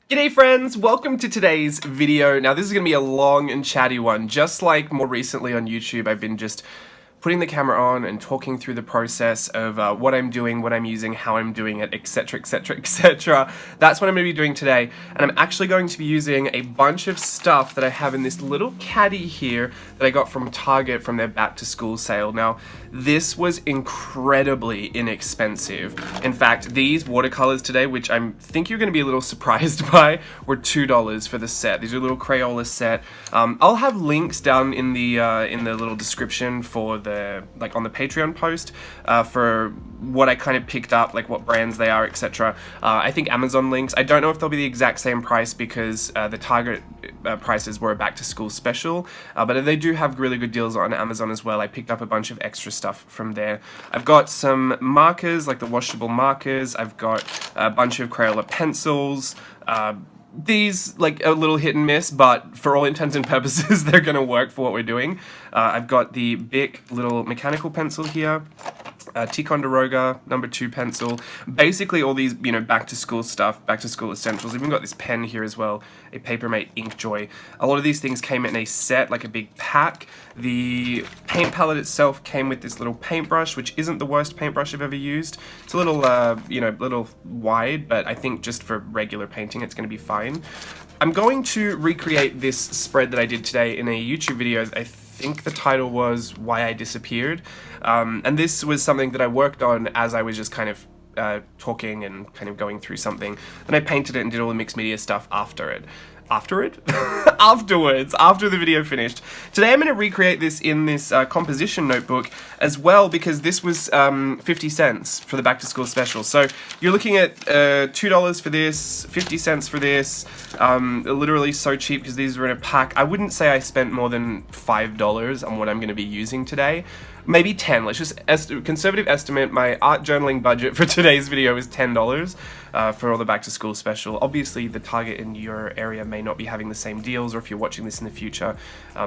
G'day friends, welcome to today's video. Now this is going to be a long and chatty one. Just like more recently on YouTube, I've been just putting the camera on and talking through the process of what I'm doing, what I'm using, how I'm doing it, etc, etc, etc. That's what I'm going to be doing today, and I'm actually going to be using a bunch of stuff that I have in this little caddy here that I got from Target from their back to school sale. Now this was incredibly inexpensive. In fact, these watercolors today, which I think you're going to be a little surprised by, were $2 for the set. These are a little Crayola set. I'll have links down in the little description for like on the Patreon post for what I kind of picked up, like what brands they are, etc. I think Amazon links. I don't know if they'll be the exact same price because the Target prices were a back to school special, but they do have really good deals on Amazon as well. I picked up a bunch of extra stuff from there. I've got some markers, like the washable markers. I've got a bunch of Crayola pencils. These, like, a little hit and miss, but for all intents and purposes, they're gonna work for what we're doing. I've got the Bic little mechanical pencil here, Ticonderoga #2 pencil, basically all these, you know, back to school stuff, back to school essentials. I've even got this pen here as well, a Papermate Inkjoy. A lot of these things came in a set, like a big pack. The paint palette itself came with this little paintbrush, which isn't the worst paintbrush I've ever used. It's a little, you know, little wide, but I think just for regular painting it's gonna be fine. I'm going to recreate this spread that I did today in a YouTube video. I think the title was Why I Disappeared, and this was something that I worked on as I was just kind of talking and kind of going through something. Then I painted it and did all the mixed media stuff after it. Afterwards, after the video finished. Today I'm going to recreate this in this composition notebook as well, because this was 50 cents for the back to school special. So you're looking at $2 for this, 50 cents for this, literally so cheap because these were in a pack. I wouldn't say I spent more than $5 on what I'm going to be using today. Maybe 10. Let's just conservative estimate. My art journaling budget for today's video is $10 for all the back to school special. Obviously the Target in your area may not be having the same deals, or if you're watching this in the future,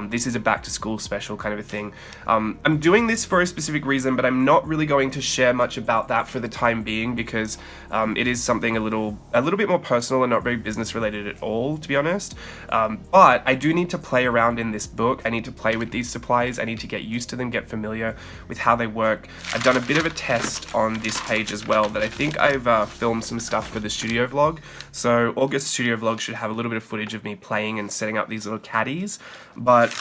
this is a back to school special kind of a thing. I'm doing this for a specific reason, but I'm not really going to share much about that for the time being, because it is something a little bit more personal and not very business related at all, to be honest. But I do need to play around in this book. I need to play with these supplies. I need to get used to them, get familiar with how they work. I've done a bit of a test on this page as well, that I think I've filmed some stuff for the studio vlog. So August studio vlog should have a little bit of footage of me playing and setting up these little caddies. But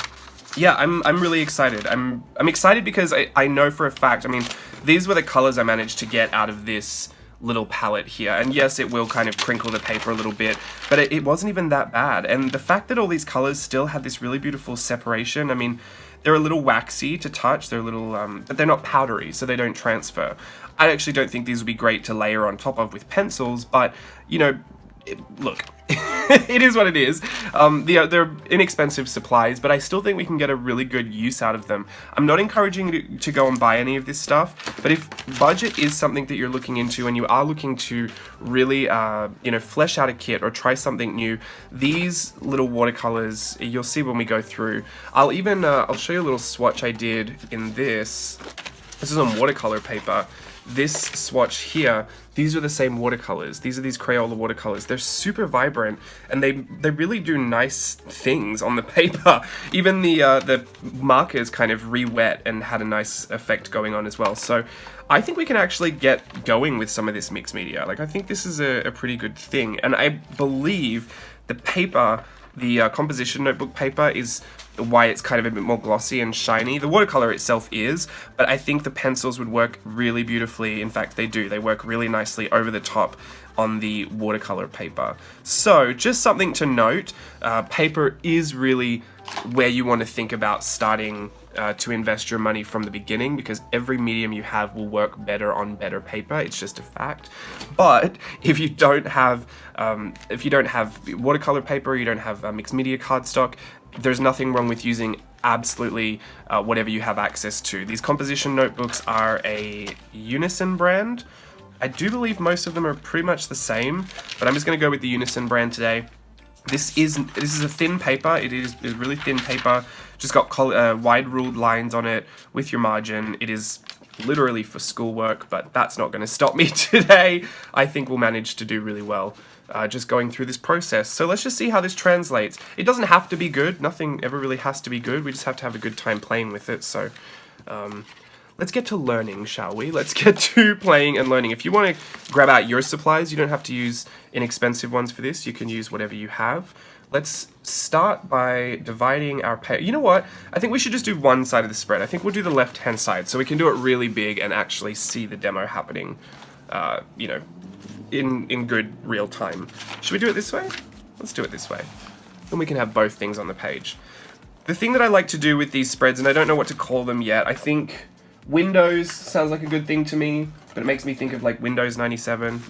yeah, I'm really excited. I'm excited because I know for a fact, I mean, these were the colors I managed to get out of this little palette here, and yes, it will kind of crinkle the paper a little bit, but it wasn't even that bad. And the fact that all these colors still had this really beautiful separation, I mean, they're a little waxy to touch, they're a little, but they're not powdery, so they don't transfer. I actually don't think these would be great to layer on top of with pencils, but, you know, look, it is what it is. They're inexpensive supplies, but I still think we can get a really good use out of them. I'm not encouraging you to go and buy any of this stuff, but if budget is something that you're looking into and you are looking to really, you know, flesh out a kit or try something new, these little watercolors, you'll see when we go through. I'll even, I'll show you a little swatch I did in this. This is on watercolor paper. This swatch here, these are the same watercolors. These are these Crayola watercolors. They're super vibrant, and they really do nice things on the paper. Even the markers kind of re-wet and had a nice effect going on as well. So I think we can actually get going with some of this mixed media. Like, I think this is a pretty good thing, and I believe the paper, the composition notebook paper, is why it's kind of a bit more glossy and shiny. The watercolor itself is, but I think the pencils would work really beautifully. In fact, they do. They work really nicely over the top on the watercolor paper. So just something to note, paper is really where you want to think about starting to invest your money from the beginning, because every medium you have will work better on better paper. It's just a fact. But if you don't have watercolor paper, you don't have mixed media cardstock, there's nothing wrong with using absolutely whatever you have access to. These composition notebooks are a Unison brand. I do believe most of them are pretty much the same, but I'm just going to go with the Unison brand today. This is a thin paper. It is really thin paper. Just got wide ruled lines on it with your margin. It is literally for schoolwork, but that's not going to stop me today. I think we'll manage to do really well. just going through this process. So let's just see how this translates. It doesn't have to be good. Nothing ever really has to be good. We just have to have a good time playing with it. So let's get to learning, shall we? Let's get to playing and learning. If you want to grab out your supplies, you don't have to use inexpensive ones for this. You can use whatever you have. Let's start by dividing our page. You know what? I think we should just do one side of the spread. I think we'll do the left-hand side so we can do it really big and actually see the demo happening, you know, in good real time. Should we do it this way? Let's do it this way. Then we can have both things on the page. The thing that I like to do with these spreads, and I don't know what to call them yet, I think Windows sounds like a good thing to me, but it makes me think of like Windows 97.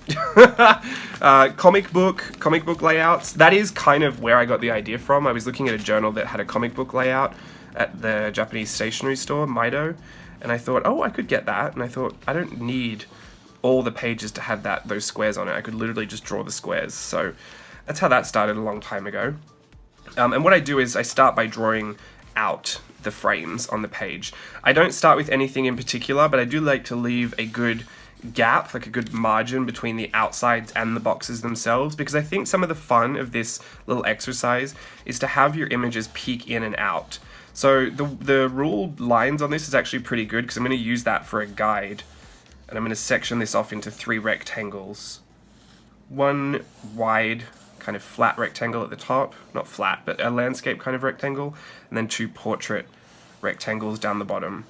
Comic book layouts. That is kind of where I got the idea from. I was looking at a journal that had a comic book layout at the Japanese stationery store, Maido, and I thought, oh, I could get that. And I thought, I don't need all the pages to have those squares on it. I could literally just draw the squares. So that's how that started a long time ago. And what I do is I start by drawing out the frames on the page. I don't start with anything in particular, but I do like to leave a good gap, like a good margin between the outsides and the boxes themselves, because I think some of the fun of this little exercise is to have your images peek in and out. So the ruled lines on this is actually pretty good, because I'm going to use that for a guide, and I'm going to section this off into 3 rectangles. One wide kind of flat rectangle at the top, not flat, but a landscape kind of rectangle, and then 2 portrait rectangles down the bottom.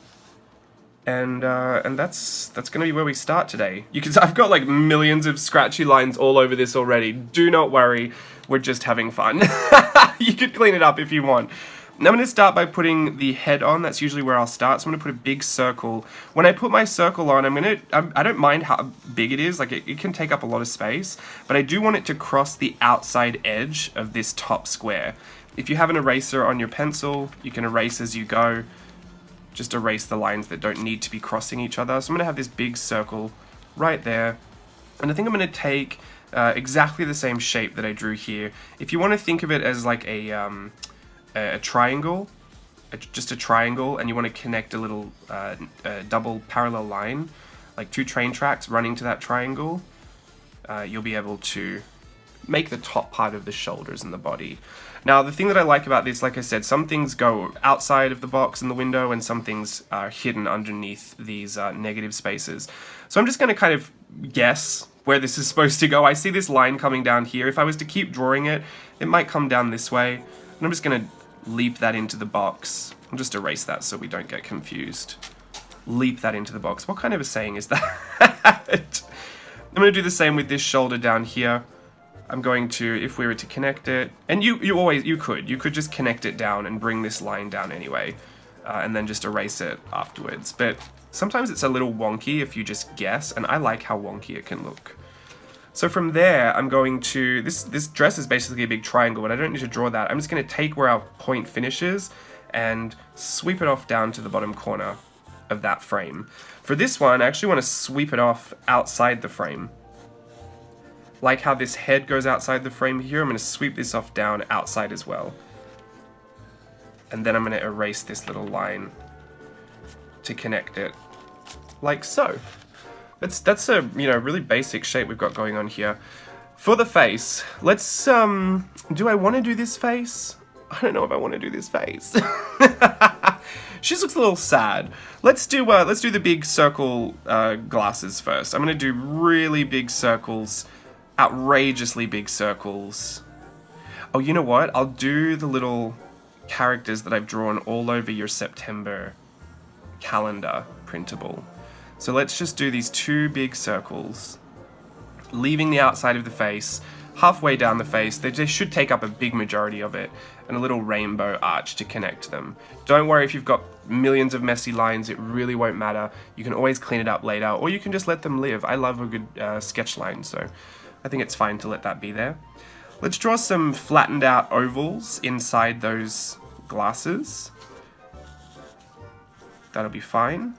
And that's going to be where we start today. I've got like millions of scratchy lines all over this already. Do not worry, we're just having fun. You could clean it up if you want. Now I'm going to start by putting the head on. That's usually where I'll start. So I'm going to put a big circle. When I put my circle on, I don't mind how big it is. Like it can take up a lot of space, but I do want it to cross the outside edge of this top square. If you have an eraser on your pencil, you can erase as you go. Just erase the lines that don't need to be crossing each other. So I'm going to have this big circle right there. And I think I'm going to take exactly the same shape that I drew here. If you want to think of it as like a triangle, just a triangle, and you want to connect a little double parallel line, like 2 train tracks running to that triangle, you'll be able to make the top part of the shoulders and the body. Now, the thing that I like about this, like I said, some things go outside of the box and the window, and some things are hidden underneath these negative spaces. So I'm just going to kind of guess where this is supposed to go. I see this line coming down here. If I was to keep drawing it, it might come down this way. And I'm just going to leap that into the box. I'll just erase that so we don't get confused. Leap that into the box. What kind of a saying is that? I'm going to do the same with this shoulder down here. I'm going to, if we were to connect it, and you could just connect it down and bring this line down anyway, and then just erase it afterwards. But sometimes it's a little wonky if you just guess, and I like how wonky it can look. So from there, I'm going to, this dress is basically a big triangle, but I don't need to draw that. I'm just going to take where our point finishes and sweep it off down to the bottom corner of that frame. For this one, I actually want to sweep it off outside the frame. Like how this head goes outside the frame here, I'm going to sweep this off down outside as well. And then I'm going to erase this little line to connect it, like so. That's a really basic shape we've got going on here. For the face, let's do I want to do this face? I don't know if I want to do this face. She just looks a little sad. Let's do the big circle glasses first. I'm going to do really big circles. Outrageously big circles. Oh, you know what? I'll do the little characters that I've drawn all over your September calendar printable. So let's just do these 2 big circles, leaving the outside of the face, halfway down the face. They should take up a big majority of it, and a little rainbow arch to connect them. Don't worry if you've got millions of messy lines, it really won't matter. You can always clean it up later, or you can just let them live. I love a good sketch line, so I think it's fine to let that be there. Let's draw some flattened out ovals inside those glasses. That'll be fine.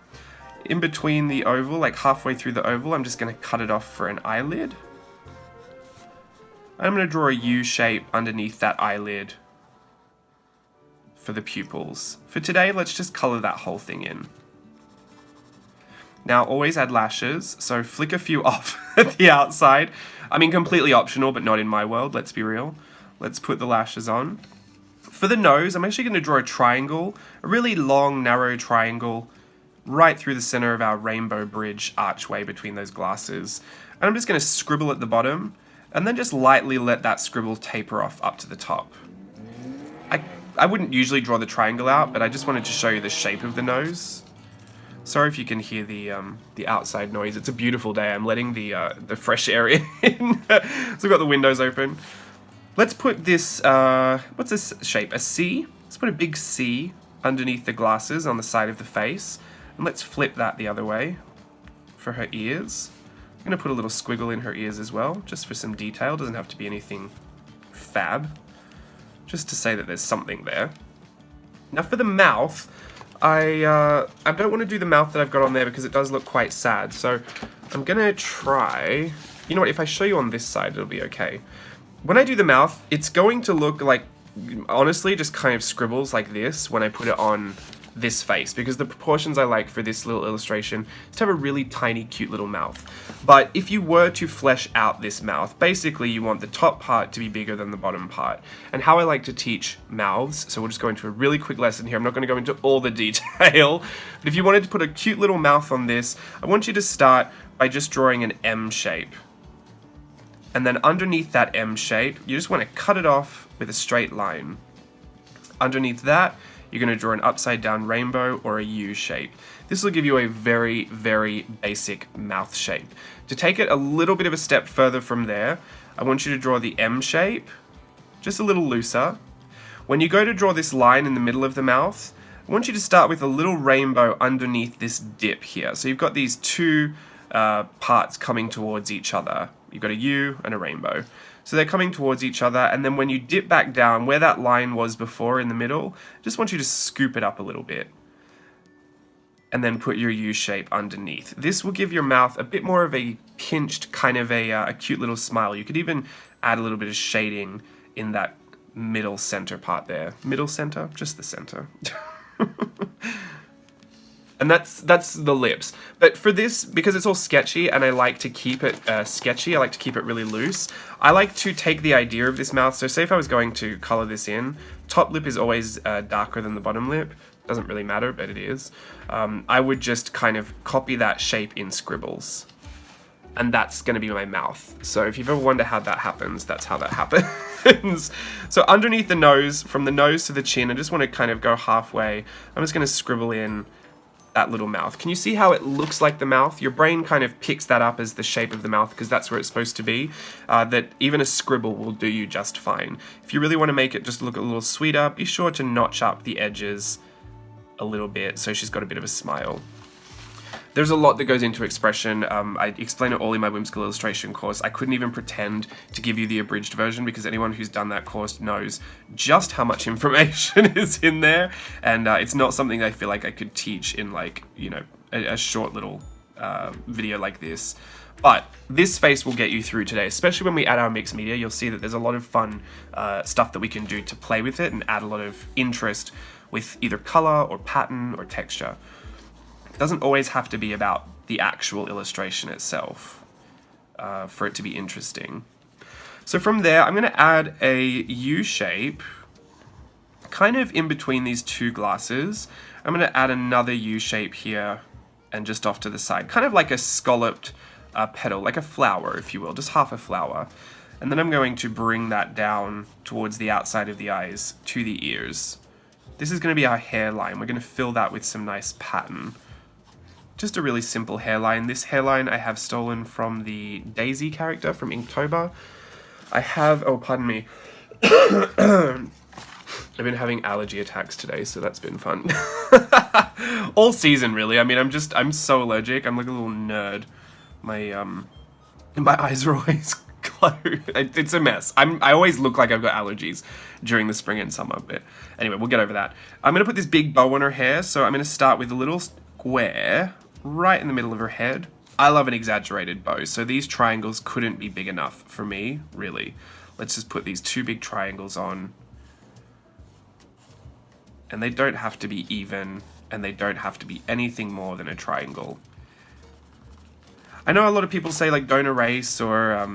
In between the oval, like halfway through the oval, I'm just going to cut it off for an eyelid. I'm going to draw a U shape underneath that eyelid for the pupils. For today, let's just color that whole thing in. Now always add lashes, so flick a few off at the outside. I mean, completely optional, but not in my world, let's be real. Let's put the lashes on. For the nose, I'm actually going to draw a triangle, a really long, narrow triangle, right through the center of our rainbow bridge archway between those glasses. And I'm just going to scribble at the bottom, and then just lightly let that scribble taper off up to the top. I wouldn't usually draw the triangle out, but I just wanted to show you the shape of the nose. Sorry if you can hear the outside noise. It's a beautiful day. I'm letting the fresh air in. So we've got the windows open. Let's put this, what's this shape? A C? Let's put a big C underneath the glasses on the side of the face. And let's flip that the other way for her ears. I'm going to put a little squiggle in her ears as well, just for some detail. Doesn't have to be anything fab. Just to say that there's something there. Now for the mouth, I don't want to do the mouth that I've got on there because it does look quite sad. So I'm going to try, you know what, if I show you on this side, it'll be okay. When I do the mouth, it's going to look like, honestly, just kind of scribbles like this when I put it on this face, because the proportions I like for this little illustration is to have a really tiny, cute little mouth. But if you were to flesh out this mouth, basically you want the top part to be bigger than the bottom part. And how I like to teach mouths, so we'll just go into a really quick lesson here. I'm not going to go into all the detail, but if you wanted to put a cute little mouth on this, I want you to start by just drawing an M shape. And then underneath that M shape, you just want to cut it off with a straight line. Underneath that, you're going to draw an upside down rainbow or a U shape. This will give you a very, very basic mouth shape. To take it a little bit of a step further from there, I want you to draw the M shape, just a little looser. When you go to draw this line in the middle of the mouth, I want you to start with a little rainbow underneath this dip here. So you've got these two parts coming towards each other. You've got a U and a rainbow. So they're coming towards each other, and then when you dip back down where that line was before in the middle, just want you to scoop it up a little bit. And then put your U shape underneath. This will give your mouth a bit more of a pinched, kind of a cute little smile. You could even add a little bit of shading in that middle center part there. Middle center? Just the center. And that's the lips. But for this, because it's all sketchy and I like to keep it sketchy, I like to keep it really loose, I like to take the idea of this mouth. So say if I was going to color this in, top lip is always darker than the bottom lip. Doesn't really matter, but it is. I would just kind of copy that shape in scribbles. And that's going to be my mouth. So if you've ever wondered how that happens, that's how that happens. So underneath the nose, from the nose to the chin, I just want to kind of go halfway. I'm just going to scribble in that little mouth. Can you see how it looks like the mouth? Your brain kind of picks that up as the shape of the mouth because that's where it's supposed to be. That even a scribble will do you just fine. If you really want to make it just look a little sweeter, be sure to notch up the edges a little bit so she's got a bit of a smile. There's a lot that goes into expression. I explain it all in my Whimsical Illustration course. I couldn't even pretend to give you the abridged version because anyone who's done that course knows just how much information is in there. And it's not something I feel like I could teach in like, you know, a short little video like this. But this face will get you through today, especially when we add our mixed media. You'll see that there's a lot of fun stuff that we can do to play with it and add a lot of interest with either color or pattern or texture. It doesn't always have to be about the actual illustration itself for it to be interesting. So from there, I'm going to add a U shape kind of in between these two glasses. I'm going to add another U shape here and just off to the side, kind of like a scalloped petal, like a flower, if you will, just half a flower. And then I'm going to bring that down towards the outside of the eyes to the ears. This is going to be our hairline. We're going to fill that with some nice pattern. Just a really simple hairline. This hairline I have stolen from the Daisy character from Inktober. I have, oh pardon me, I've been having allergy attacks today, so that's been fun. All season really. I mean, I'm so allergic. I'm like a little nerd. My eyes are always closed. It's a mess. I always look like I've got allergies during the spring and summer, but anyway, we'll get over that. I'm gonna put this big bow on her hair, so I'm gonna start with a little square right in the middle of her head. I love an exaggerated bow, so these triangles couldn't be big enough for me, really. Let's just put these two big triangles on. And they don't have to be even, and they don't have to be anything more than a triangle. I know a lot of people say like don't erase or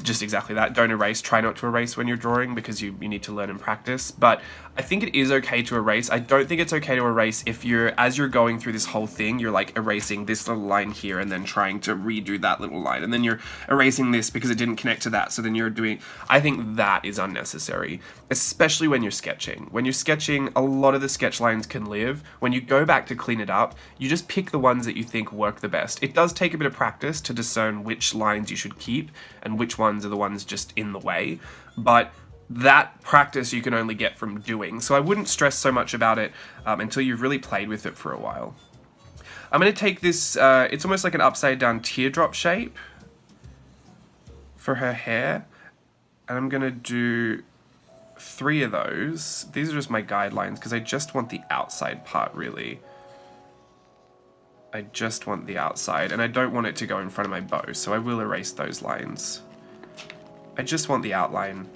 just exactly that. Don't erase. Try not to erase when you're drawing because you need to learn and practice. But I think it is okay to erase. I don't think it's okay to erase if as you're going through this whole thing, you're like erasing this little line here and then trying to redo that little line. And then you're erasing this because it didn't connect to that. So then you're doing, I think that is unnecessary, especially when you're sketching. When you're sketching, a lot of the sketch lines can live. When you go back to clean it up, you just pick the ones that you think work the best. It does take a bit of practice to discern which lines you should keep and which ones are the ones just in the way, but that practice you can only get from doing. So I wouldn't stress so much about it until you've really played with it for a while. I'm going to take this, it's almost like an upside down teardrop shape for her hair, and I'm going to do 3 of those. These are just my guidelines because I just want the outside part really. I just want the outside, and I don't want it to go in front of my bow, so I will erase those lines. I just want the outline.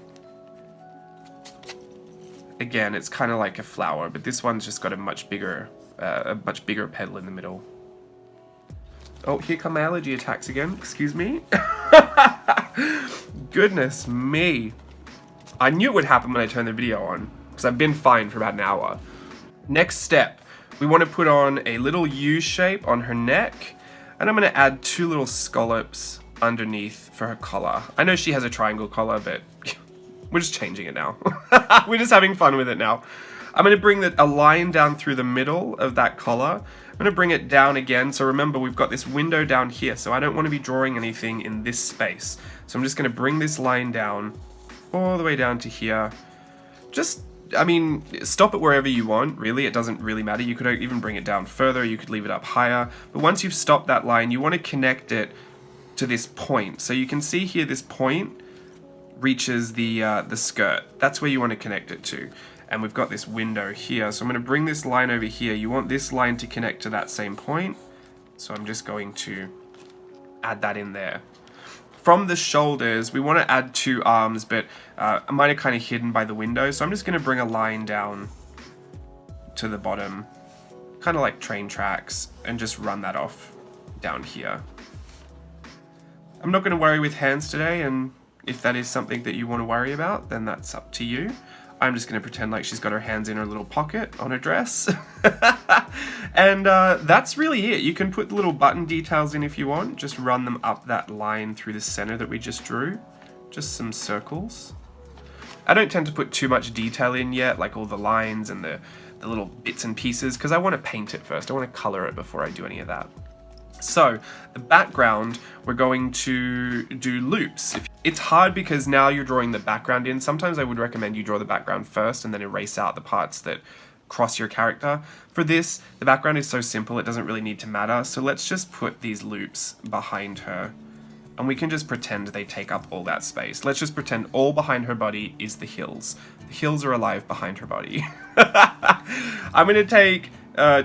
Again, it's kind of like a flower, but this one's just got a much bigger petal in the middle. Oh, here come my allergy attacks again. Excuse me. Goodness me. I knew it would happen when I turned the video on, because I've been fine for about an hour. Next step. We want to put on a little U shape on her neck, and I'm going to add 2 little scallops underneath for her collar. I know she has a triangle collar, but we're just changing it now. We're just having fun with it now. I'm going to bring a line down through the middle of that collar. I'm going to bring it down again. So remember, we've got this window down here, so I don't want to be drawing anything in this space. So I'm just going to bring this line down all the way down to here. Stop it wherever you want, really. It doesn't really matter. You could even bring it down further. You could leave it up higher. But once you've stopped that line, you want to connect it to this point. So you can see here this point reaches the skirt. That's where you want to connect it to. And we've got this window here. So I'm going to bring this line over here. You want this line to connect to that same point. So I'm just going to add that in there. From the shoulders, we want to add 2 arms, but mine are kind of hidden by the window. So I'm just going to bring a line down to the bottom, kind of like train tracks, and just run that off down here. I'm not going to worry with hands today, and if that is something that you want to worry about, then that's up to you. I'm just going to pretend like she's got her hands in her little pocket on her dress. And that's really it. You can put the little button details in if you want. Just run them up that line through the center that we just drew. Just some circles. I don't tend to put too much detail in yet, like all the lines and the little bits and pieces, because I want to paint it first. I want to color it before I do any of that. So the background, we're going to do loops. It's hard because now you're drawing the background in. Sometimes I would recommend you draw the background first and then erase out the parts that cross your character. For this, the background is so simple it doesn't really need to matter. So let's just put these loops behind her, and we can just pretend they take up all that space. Let's just pretend all behind her body is the hills. The hills are alive behind her body. I'm going to take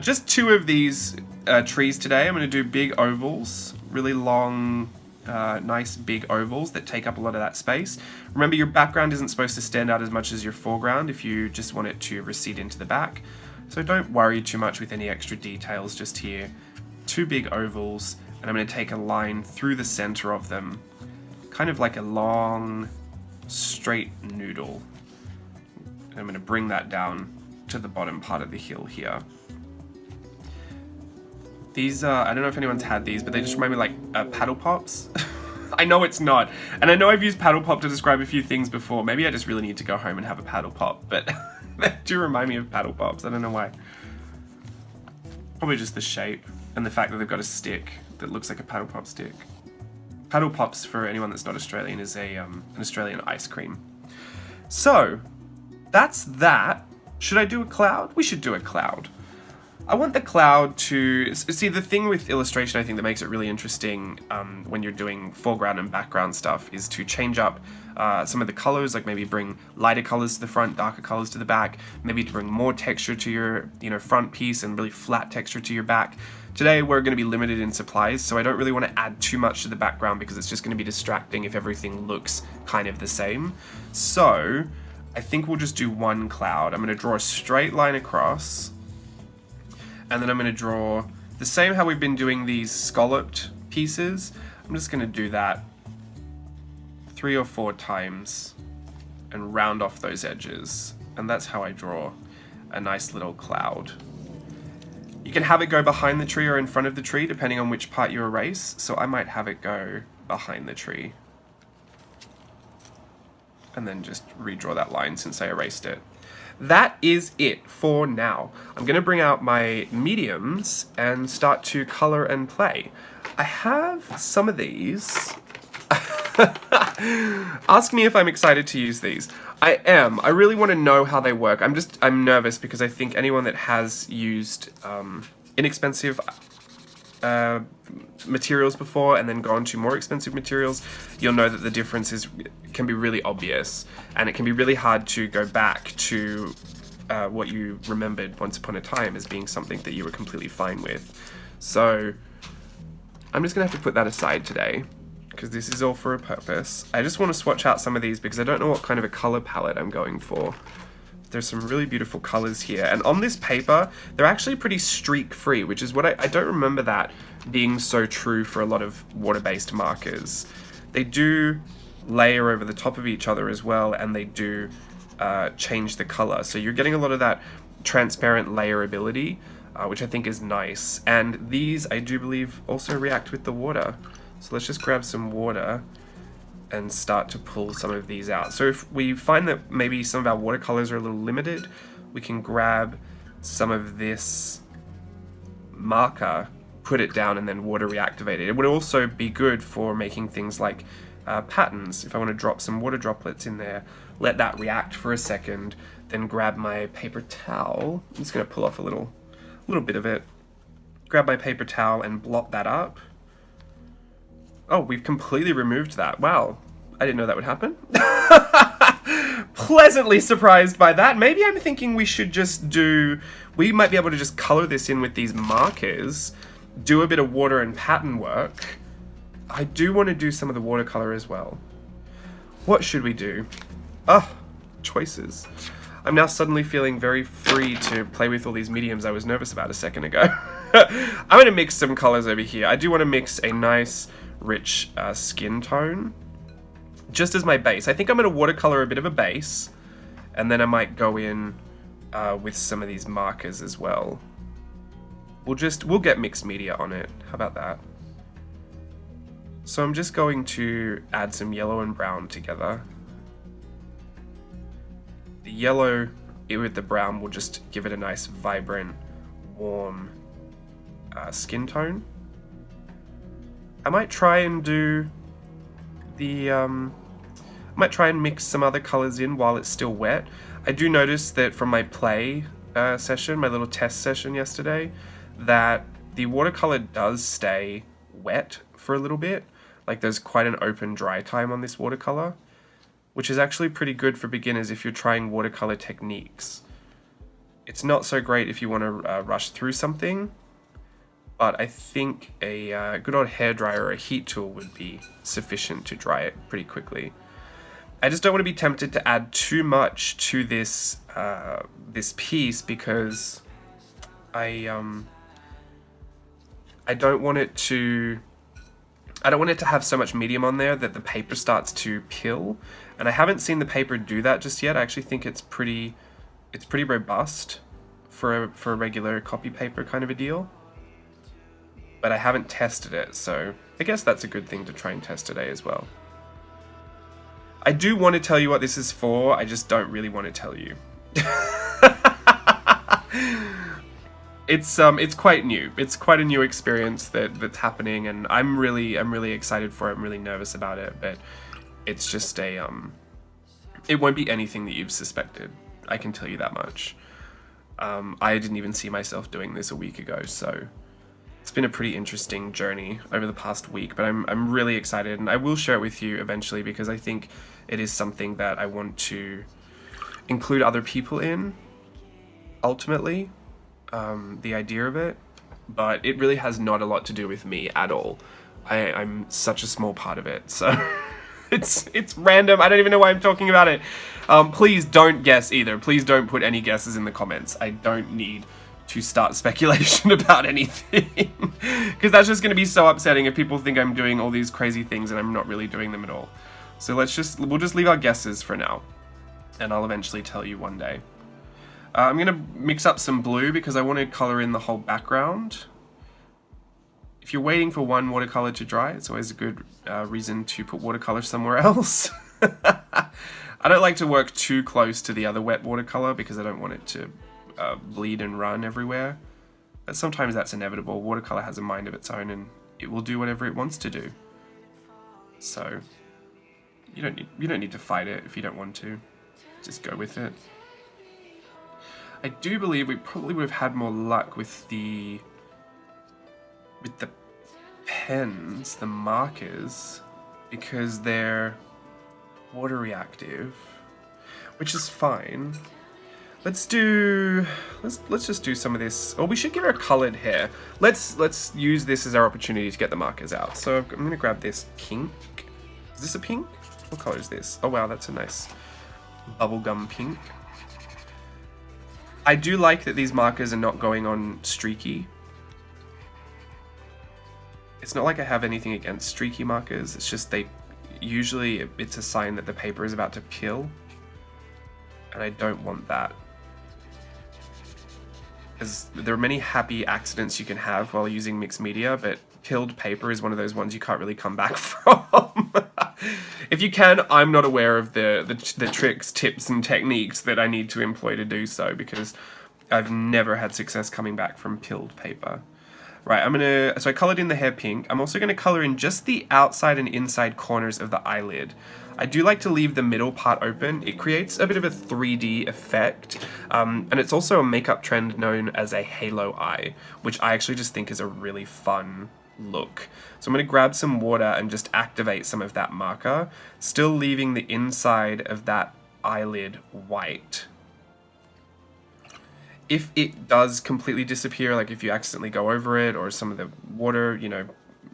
just 2 of these trees today. I'm going to do big ovals, really long, nice big ovals that take up a lot of that space. Remember, your background isn't supposed to stand out as much as your foreground if you just want it to recede into the back. So don't worry too much with any extra details just here. 2 big ovals, and I'm going to take a line through the center of them, kind of like a long, straight noodle. And I'm going to bring that down to the bottom part of the hill here. These I don't know if anyone's had these, but they just remind me like paddle pops. I know it's not. And I know I've used paddle pop to describe a few things before. Maybe I just really need to go home and have a paddle pop, but they do remind me of paddle pops. I don't know why. Probably just the shape and the fact that they've got a stick that looks like a paddle pop stick. Paddle pops, for anyone that's not Australian, is an Australian ice cream. So that's that. Should I do a cloud? We should do a cloud. I want the cloud to... See, the thing with illustration, I think, that makes it really interesting when you're doing foreground and background stuff is to change up some of the colors, like maybe bring lighter colors to the front, darker colors to the back, maybe to bring more texture to your front piece and really flat texture to your back. Today, we're going to be limited in supplies, so I don't really want to add too much to the background because it's just going to be distracting if everything looks kind of the same. So I think we'll just do 1 cloud. I'm going to draw a straight line across, and then I'm going to draw the same how we've been doing these scalloped pieces. I'm just going to do that 3 or 4 times and round off those edges. And that's how I draw a nice little cloud. You can have it go behind the tree or in front of the tree, depending on which part you erase. So I might have it go behind the tree. And then just redraw that line since I erased it. That is it for now. I'm going to bring out my mediums and start to color and play. I have some of these. Ask me if I'm excited to use these. I am. I really want to know how they work. I'm nervous because I think anyone that has used inexpensive materials before and then gone to more expensive materials, you'll know that the difference can be really obvious, and it can be really hard to go back to what you remembered once upon a time as being something that you were completely fine with. So I'm just gonna have to put that aside today because this is all for a purpose. I just want to swatch out some of these because I don't know what kind of a color palette I'm going for. There's some really beautiful colors here, and on this paper they're actually pretty streak free, which is what I don't remember that being so true for a lot of water-based markers. They do layer over the top of each other as well, and they do change the color, so you're getting a lot of that transparent layerability, which I think is nice. And these, I do believe, also react with the water. So let's just grab some water and start to pull some of these out. So if we find that maybe some of our watercolors are a little limited, we can grab some of this marker, put it down, and then water reactivate it. It would also be good for making things like patterns. If I want to drop some water droplets in there, let that react for a second, then grab my paper towel. I'm just going to pull off a little bit of it. Grab my paper towel and blot that up. Oh, we've completely removed that. Wow, I didn't know that would happen. Pleasantly surprised by that. Maybe I'm thinking we should just we might be able to just color this in with these markers, do a bit of water and pattern work. I do want to do some of the watercolor as well. What should we do? Choices. I'm now suddenly feeling very free to play with all these mediums I was nervous about a second ago. I'm going to mix some colors over here. I do want to mix a nice rich skin tone just as my base. I think I'm going to watercolor a bit of a base, and then I might go in with some of these markers as well. We'll get mixed media on it. How about that? So I'm just going to add some yellow and brown together. The yellow with the brown will just give it a nice vibrant, warm skin tone. I might try and do I might try and mix some other colors in while it's still wet. I do notice that from my play session, my little test session yesterday, that the watercolor does stay wet for a little bit. Like there's quite an open dry time on this watercolor, which is actually pretty good for beginners if you're trying watercolor techniques. It's not so great if you want to rush through something, but I think a good old hairdryer or a heat tool would be sufficient to dry it pretty quickly. I just don't want to be tempted to add too much to this this piece because I don't want it to have so much medium on there that the paper starts to pill, and I haven't seen the paper do that just yet. I actually think it's pretty robust for a regular copy paper kind of a deal. But I haven't tested it, so I guess that's a good thing to try and test today as well. I do want to tell you what this is for, I just don't really want to tell you. It's quite new. It's quite a new experience that's happening, and I'm really excited for it. I'm really nervous about it, but it's just it won't be anything that you've suspected. I can tell you that much. I didn't even see myself doing this a week ago, so it's been a pretty interesting journey over the past week, but I'm really excited, and I will share it with you eventually because I think it is something that I want to include other people in, ultimately, the idea of it, but it really has not a lot to do with me at all. I'm such a small part of it, so it's random. I don't even know why I'm talking about it. Please don't guess either. Please don't put any guesses in the comments. I don't need to start speculation about anything. Because that's just going to be so upsetting if people think I'm doing all these crazy things and I'm not really doing them at all. So we'll just leave our guesses for now. And I'll eventually tell you one day. I'm going to mix up some blue because I want to color in the whole background. If you're waiting for one watercolor to dry, it's always a good reason to put watercolor somewhere else. I don't like to work too close to the other wet watercolor because I don't want it to bleed and run everywhere. But sometimes that's inevitable. Watercolor has a mind of its own and it will do whatever it wants to do. So you don't need to fight it if you don't want to. Just go with it. I do believe we probably would have had more luck with the pens, the markers, because they're water reactive, which is fine. Let's just do some of this. Oh, we should give her colored hair. Let's use this as our opportunity to get the markers out. So I'm gonna grab this pink. Is this a pink? What color is this? Oh wow, that's a nice bubblegum pink. I do like that these markers are not going on streaky. It's not like I have anything against streaky markers, it's just usually it's a sign that the paper is about to peel, and I don't want that. Because there are many happy accidents you can have while using mixed media, but peeled paper is one of those ones you can't really come back from. If you can, I'm not aware of the tricks, tips, and techniques that I need to employ to do so, because I've never had success coming back from peeled paper. Right, so I colored in the hair pink. I'm also gonna color in just the outside and inside corners of the eyelid. I do like to leave the middle part open. It creates a bit of a 3D effect, and it's also a makeup trend known as a halo eye, which I actually just think is a really fun look. So I'm going to grab some water and just activate some of that marker, still leaving the inside of that eyelid white. If it does completely disappear, like if you accidentally go over it or some of the water,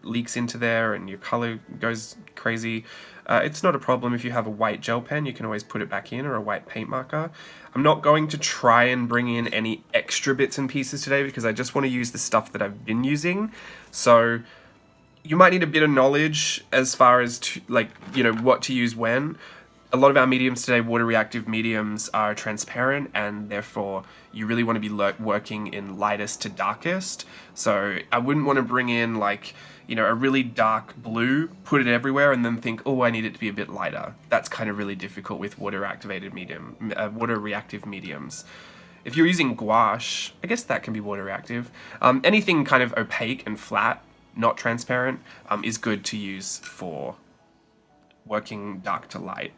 leaks into there and your color goes crazy, it's not a problem. If you have a white gel pen, you can always put it back in, or a white paint marker. I'm not going to try and bring in any extra bits and pieces today because I just want to use the stuff that I've been using. So you might need a bit of knowledge as far as what to use when. A lot of our mediums today, water reactive mediums, are transparent, and therefore you really want to be working in lightest to darkest. So I wouldn't want to bring in a really dark blue, put it everywhere, and then think, oh, I need it to be a bit lighter. That's kind of really difficult with water reactive mediums. If you're using gouache, I guess that can be water reactive. Anything kind of opaque and flat, not transparent, is good to use for working dark to light.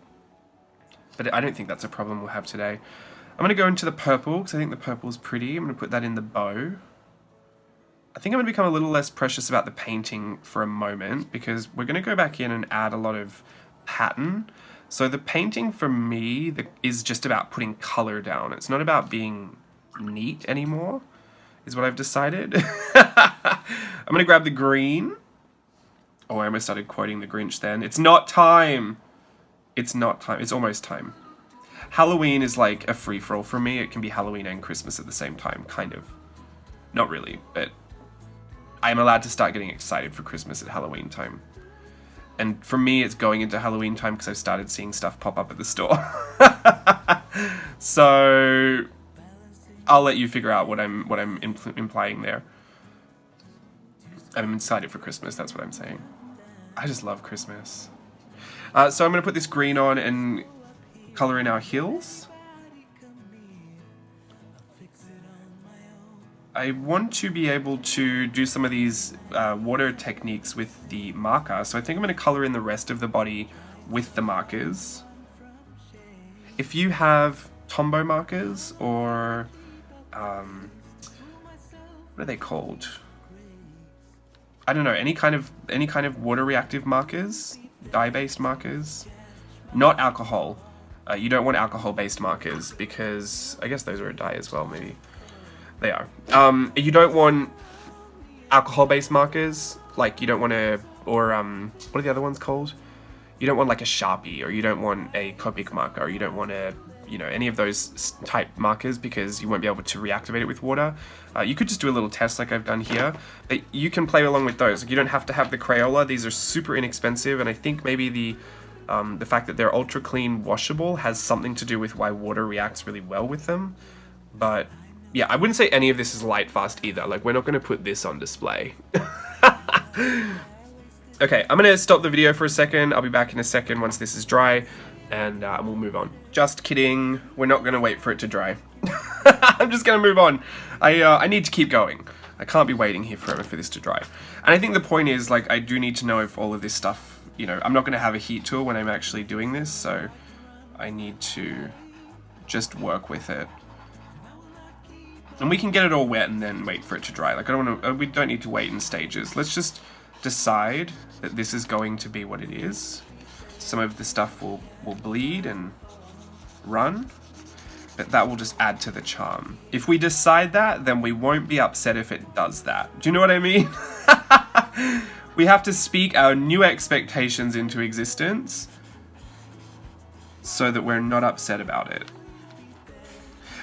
But I don't think that's a problem we'll have today. I'm going to go into the purple because I think the purple is pretty. I'm going to put that in the bow. I think I'm going to become a little less precious about the painting for a moment because we're going to go back in and add a lot of pattern. So the painting for me is just about putting color down. It's not about being neat anymore, is what I've decided. I'm going to grab the green. Oh, I almost started quoting the Grinch then. It's not time. It's not time. It's almost time. Halloween is like a free-for-all for me. It can be Halloween and Christmas at the same time, kind of. Not really, but I'm allowed to start getting excited for Christmas at Halloween time. And for me, it's going into Halloween time because I've started seeing stuff pop up at the store. So I'll let you figure out what I'm implying there. I'm excited for Christmas, that's what I'm saying. I just love Christmas. So I'm going to put this green on and color in our heels. I want to be able to do some of these water techniques with the marker, so I think I'm going to color in the rest of the body with the markers. If you have Tombow markers or what are they called? I don't know, any kind of water reactive markers, dye-based markers, not alcohol. You don't want alcohol-based markers because I guess those are a dye as well, maybe. They are. You don't want alcohol-based markers, like you don't want to, or what are the other ones called? You don't want like a Sharpie, or you don't want a Copic marker, or you don't want a, you know, any of those type markers because you won't be able to reactivate it with water. You could just do a little test like I've done here, but you can play along with those. Like, you don't have to have the Crayola. These are super inexpensive, and I think maybe the fact that they're ultra clean washable has something to do with why water reacts really well with them. But yeah, I wouldn't say any of this is light fast either. Like, we're not going to put this on display. Okay, I'm going to stop the video for a second. I'll be back in a second once this is dry, and we'll move on. Just kidding. We're not going to wait for it to dry. I'm just going to move on. I need to keep going. I can't be waiting here forever for this to dry. And I think the point is, like, I do need to know if all of this stuff, you know, I'm not going to have a heat tool when I'm actually doing this, so I need to just work with it. And we can get it all wet and then wait for it to dry. Like, I don't want to, we don't need to wait in stages. Let's just decide that this is going to be what it is. Some of the stuff will bleed and run, but that will just add to the charm. If we decide that, then we won't be upset if it does that. Do you know what I mean? We have to speak our new expectations into existence so that we're not upset about it.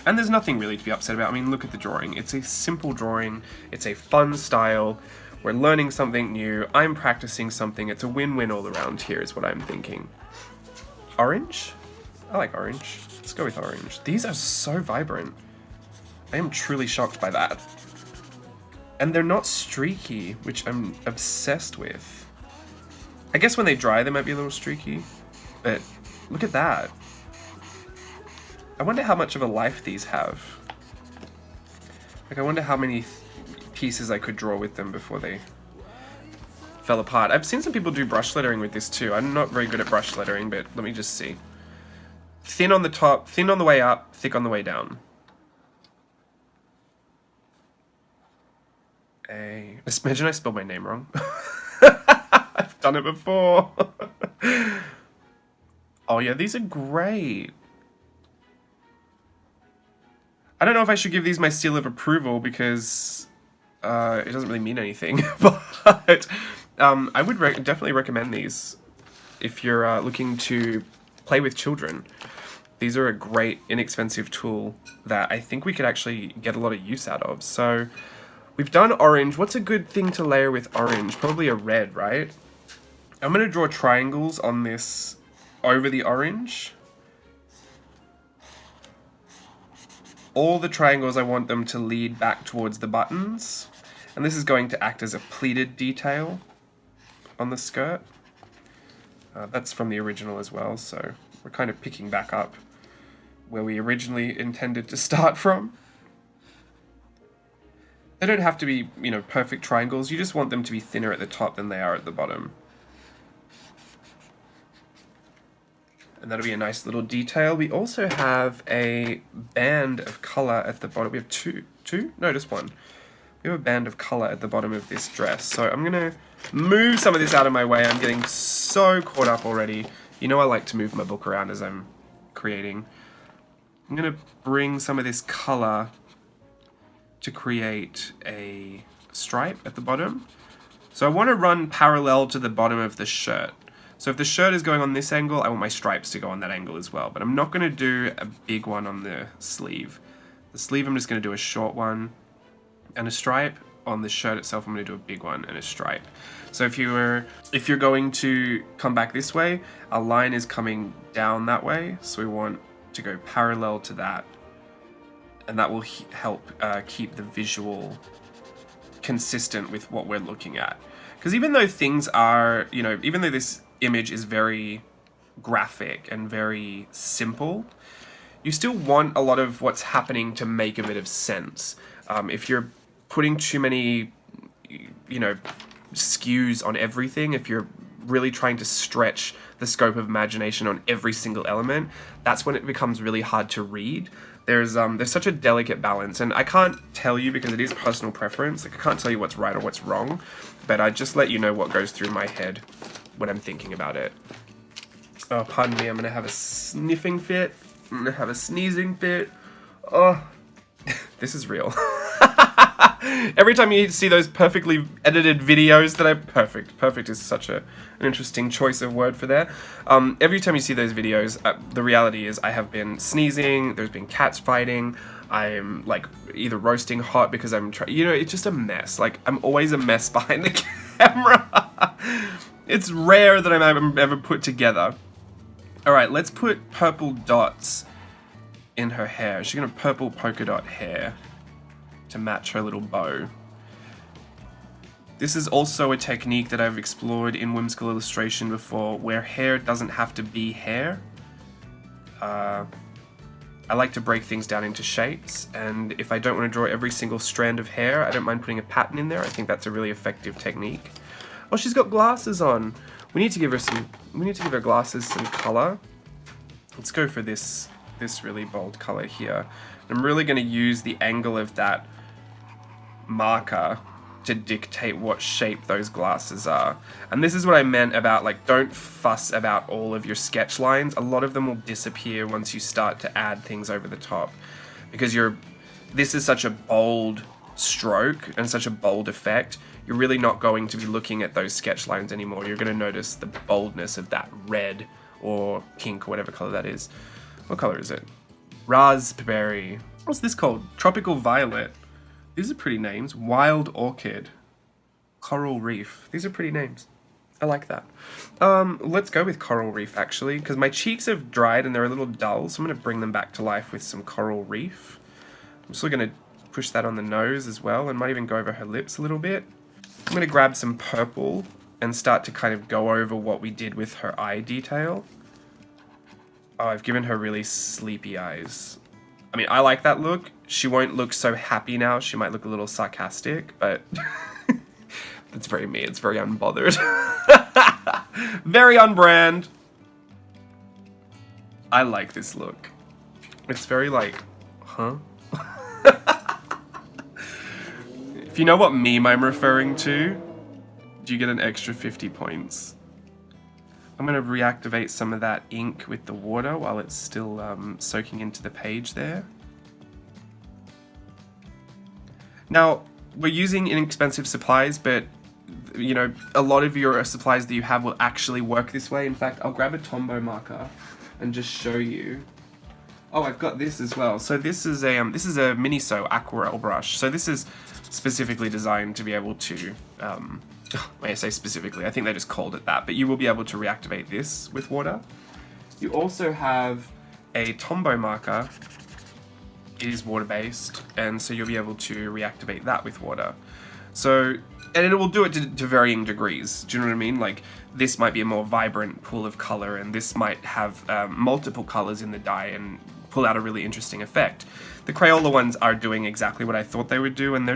And there's nothing really to be upset about. I mean, look at the drawing. It's a simple drawing. It's a fun style. We're learning something new. I'm practicing something. It's a win-win all around here is what I'm thinking. Orange? I like orange. Let's go with orange. These are so vibrant. I am truly shocked by that. And they're not streaky, which I'm obsessed with. I guess when they dry, they might be a little streaky. But look at that. I wonder how much of a life these have. Like, I wonder how many pieces I could draw with them before they fell apart. I've seen some people do brush lettering with this too. I'm not very good at brush lettering, but let me just see. Thin on the top, thin on the way up, thick on the way down. Imagine I spelled my name wrong. I've done it before. Oh yeah, these are great. I don't know if I should give these my seal of approval because it doesn't really mean anything, but I would definitely recommend these if you're looking to play with children. These are a great, inexpensive tool that I think we could actually get a lot of use out of. So we've done orange. What's a good thing to layer with orange? Probably a red, right? I'm going to draw triangles on this over the orange. All the triangles, I want them to lead back towards the buttons. And this is going to act as a pleated detail on the skirt. That's from the original as well, so we're kind of picking back up where we originally intended to start from. They don't have to be, you know, perfect triangles. You just want them to be thinner at the top than they are at the bottom. And that'll be a nice little detail. We also have a band of color at the bottom. We have two? No, just one. We have a band of color at the bottom of this dress. So I'm gonna move some of this out of my way. I'm getting so caught up already. You know I like to move my book around as I'm creating. I'm gonna bring some of this color to create a stripe at the bottom. So I want to run parallel to the bottom of the shirt. So if the shirt is going on this angle, I want my stripes to go on that angle as well. But I'm not going to do a big one on the sleeve. The sleeve, I'm just going to do a short one and a stripe. On the shirt itself, I'm going to do a big one and a stripe. So if you're going to come back this way, our line is coming down that way. So we want to go parallel to that. And that will help keep the visual consistent with what we're looking at. Because even though things are, you know, even though this image is very graphic and very simple, you still want a lot of what's happening to make a bit of sense. If you're putting too many, you know, skews on everything, if you're really trying to stretch the scope of imagination on every single element, that's when it becomes really hard to read. There's such a delicate balance, and I can't tell you because it is personal preference. Like, I can't tell you what's right or what's wrong, but I just let you know what goes through my head when I'm thinking about it. Oh, pardon me, I'm gonna have a sniffing fit. I'm gonna have a sneezing fit. Oh, this is real. Every time you see those perfectly edited videos that perfect is such an interesting choice of word for there. Every time you see those videos, the reality is I have been sneezing, there's been cats fighting, I'm like either roasting hot because I'm trying, it's just a mess. Like I'm always a mess behind the camera. It's rare that I'm ever put together. All right, let's put purple dots in her hair. She's gonna have purple polka dot hair to match her little bow. This is also a technique that I've explored in whimsical illustration before, where hair doesn't have to be hair. I like to break things down into shapes, and if I don't want to draw every single strand of hair, I don't mind putting a pattern in there. I think that's a really effective technique. Oh, she's got glasses on. We need to give her glasses some color. Let's go for this really bold color here. I'm really going to use the angle of that marker to dictate what shape those glasses are. And this is what I meant about, like, don't fuss about all of your sketch lines. A lot of them will disappear once you start to add things over the top, because this is such a bold stroke and such a bold effect. You're really not going to be looking at those sketch lines anymore. You're going to notice the boldness of that red or pink or whatever color that is. What color is it? Raspberry. What's this called? Tropical violet. These are pretty names. Wild orchid. Coral reef. These are pretty names. I like that. Let's go with coral reef, actually, because my cheeks have dried and they're a little dull, so I'm going to bring them back to life with some coral reef. I'm still going to push that on the nose as well, and might even go over her lips a little bit. I'm going to grab some purple and start to kind of go over what we did with her eye detail. Oh, I've given her really sleepy eyes. I mean, I like that look. She won't look so happy now. She might look a little sarcastic, but that's very me. It's very unbothered. Very on brand. I like this look. It's very like, huh? If you know what meme I'm referring to, you get an extra 50 points. I'm going to reactivate some of that ink with the water while it's still soaking into the page there. Now, we're using inexpensive supplies, but a lot of your supplies that you have will actually work this way. In fact, I'll grab a Tombow marker and just show you. Oh, I've got this as well. So this is a Miniso aquarelle brush. So this is specifically designed to be able to, when I say specifically, I think they just called it that, but you will be able to reactivate this with water. You also have a Tombow marker. It is water-based, and so you'll be able to reactivate that with water. So, and it will do it to varying degrees. Do you know what I mean? Like, this might be a more vibrant pool of color, and this might have multiple colors in the dye and pull out a really interesting effect. The Crayola ones are doing exactly what I thought they would do, and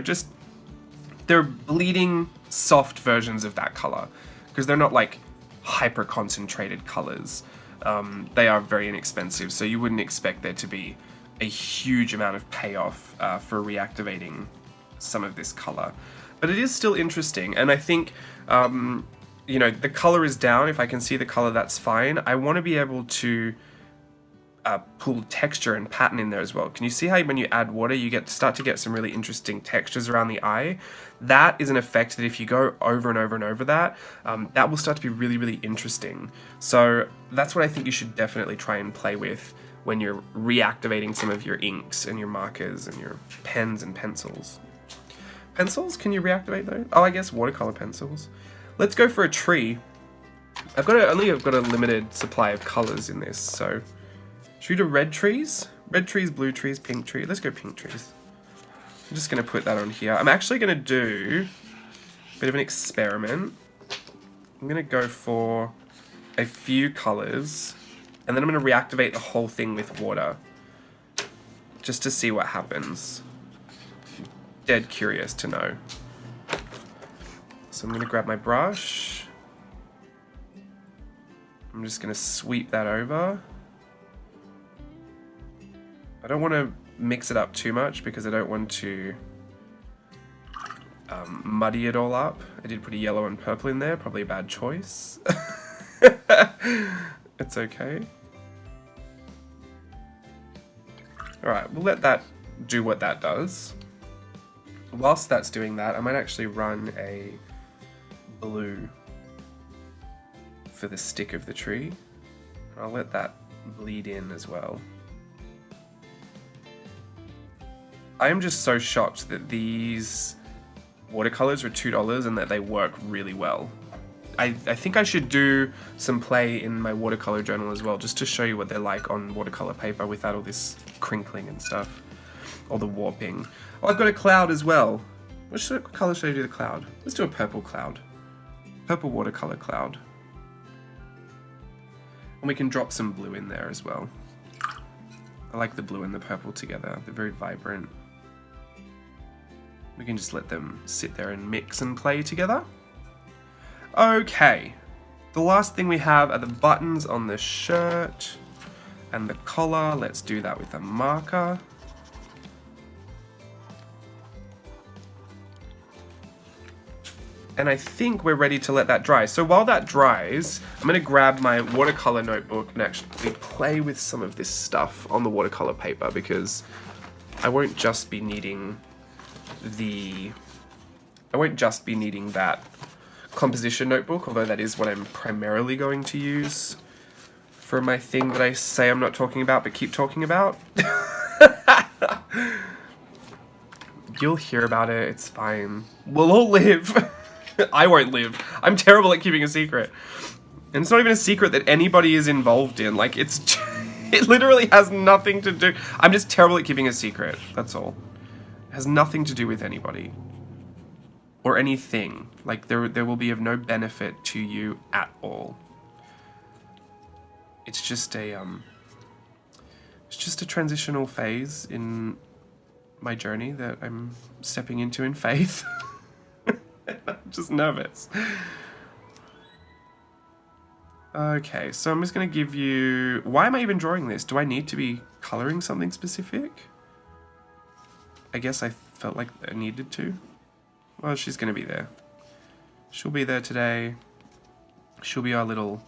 they're bleeding soft versions of that color, because they're not like hyper concentrated colors. They are very inexpensive, so you wouldn't expect there to be a huge amount of payoff for reactivating some of this color. But it is still interesting, and I think, the color is down. If I can see the color, that's fine. I want to be able to pull texture and pattern in there as well. Can you see how when you add water, you start to get some really interesting textures around the eye? That is an effect that if you go over and over and over that will start to be really, really interesting. So that's what I think you should definitely try and play with when you're reactivating some of your inks and your markers and your pens and pencils. Pencils, can you reactivate those? Oh, I guess watercolor pencils. Let's go for a tree. I've got a limited supply of colors in this, so should we do red trees? Red trees, blue trees, pink tree. Let's go pink trees. I'm just gonna put that on here. I'm actually gonna do a bit of an experiment. I'm gonna go for a few colors, and then I'm going to reactivate the whole thing with water, just to see what happens. Dead curious to know. So I'm going to grab my brush. I'm just going to sweep that over. I don't want to mix it up too much because I don't want to muddy it all up. I did put a yellow and purple in there, probably a bad choice. It's okay. Alright, we'll let that do what that does. whilst that's doing that, I might actually run a blue for the stick of the tree. I'll let that bleed in as well. I am just so shocked that these watercolors are $2 and that they work really well. I think I should do some play in my watercolor journal as well, just to show you what they're like on watercolor paper without all this crinkling and stuff, or the warping. Oh, I've got a cloud as well. What color should I do the cloud? Let's do a purple cloud. Purple watercolor cloud. And we can drop some blue in there as well. I like the blue and the purple together. They're very vibrant. We can just let them sit there and mix and play together. Okay. The last thing we have are the buttons on the shirt and the collar. Let's do that with a marker. And I think we're ready to let that dry. So while that dries, I'm going to grab my watercolor notebook and actually play with some of this stuff on the watercolor paper, because I won't just be needing that composition notebook, although that is what I'm primarily going to use for my thing that I say I'm not talking about but keep talking about. You'll hear about it, it's fine. We'll all live. I won't live. I'm terrible at keeping a secret. And it's not even a secret that anybody is involved in. Like, it literally has nothing to do. I'm just terrible at keeping a secret. That's all. It has nothing to do with anybody. Or anything. Like, there will be of no benefit to you at all. It's just a transitional phase in my journey that I'm stepping into in faith. I'm just nervous. Okay, so I'm just going to give you... Why am I even drawing this? Do I need to be coloring something specific? I guess I felt like I needed to. Well, she's going to be there. She'll be there today. She'll be our little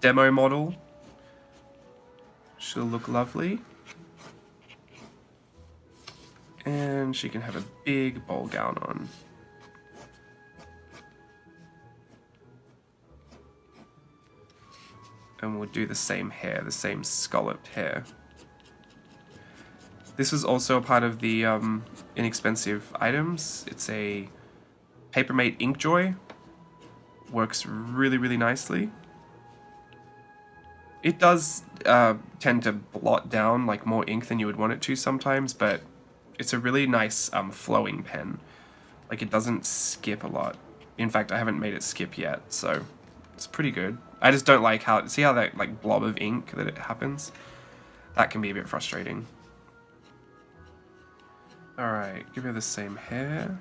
demo model. She'll look lovely. And she can have a big ball gown on. And we'll do the same hair, the same scalloped hair. This was also a part of the inexpensive items. It's a Papermate Inkjoy. Works really, really nicely. It does tend to blot down like more ink than you would want it to sometimes, but it's a really nice flowing pen. Like, it doesn't skip a lot. In fact, I haven't made it skip yet, so it's pretty good. I just don't like how... See how that like blob of ink that it happens? That can be a bit frustrating. Alright, give her the same hair.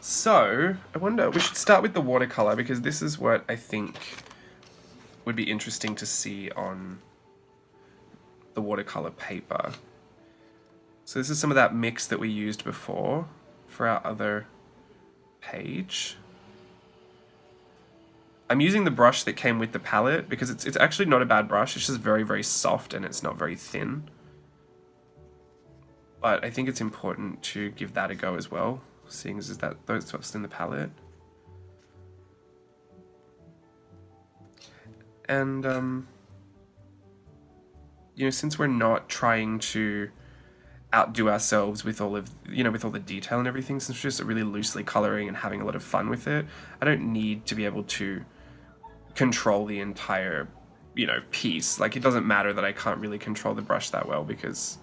So, I wonder... We should start with the watercolor, because this is what I think would be interesting to see on the watercolor paper. So this is some of that mix that we used before for our other page. I'm using the brush that came with the palette because it's actually not a bad brush. It's just very, very soft and it's not very thin. But I think it's important to give that a go as well, seeing as that's what's in the palette. And, you know, since we're not trying to outdo ourselves with all of, you know, with all the detail and everything, since we're just really loosely coloring and having a lot of fun with it, I don't need to be able to control the entire, you know, piece. Like, it doesn't matter that I can't really control the brush that well because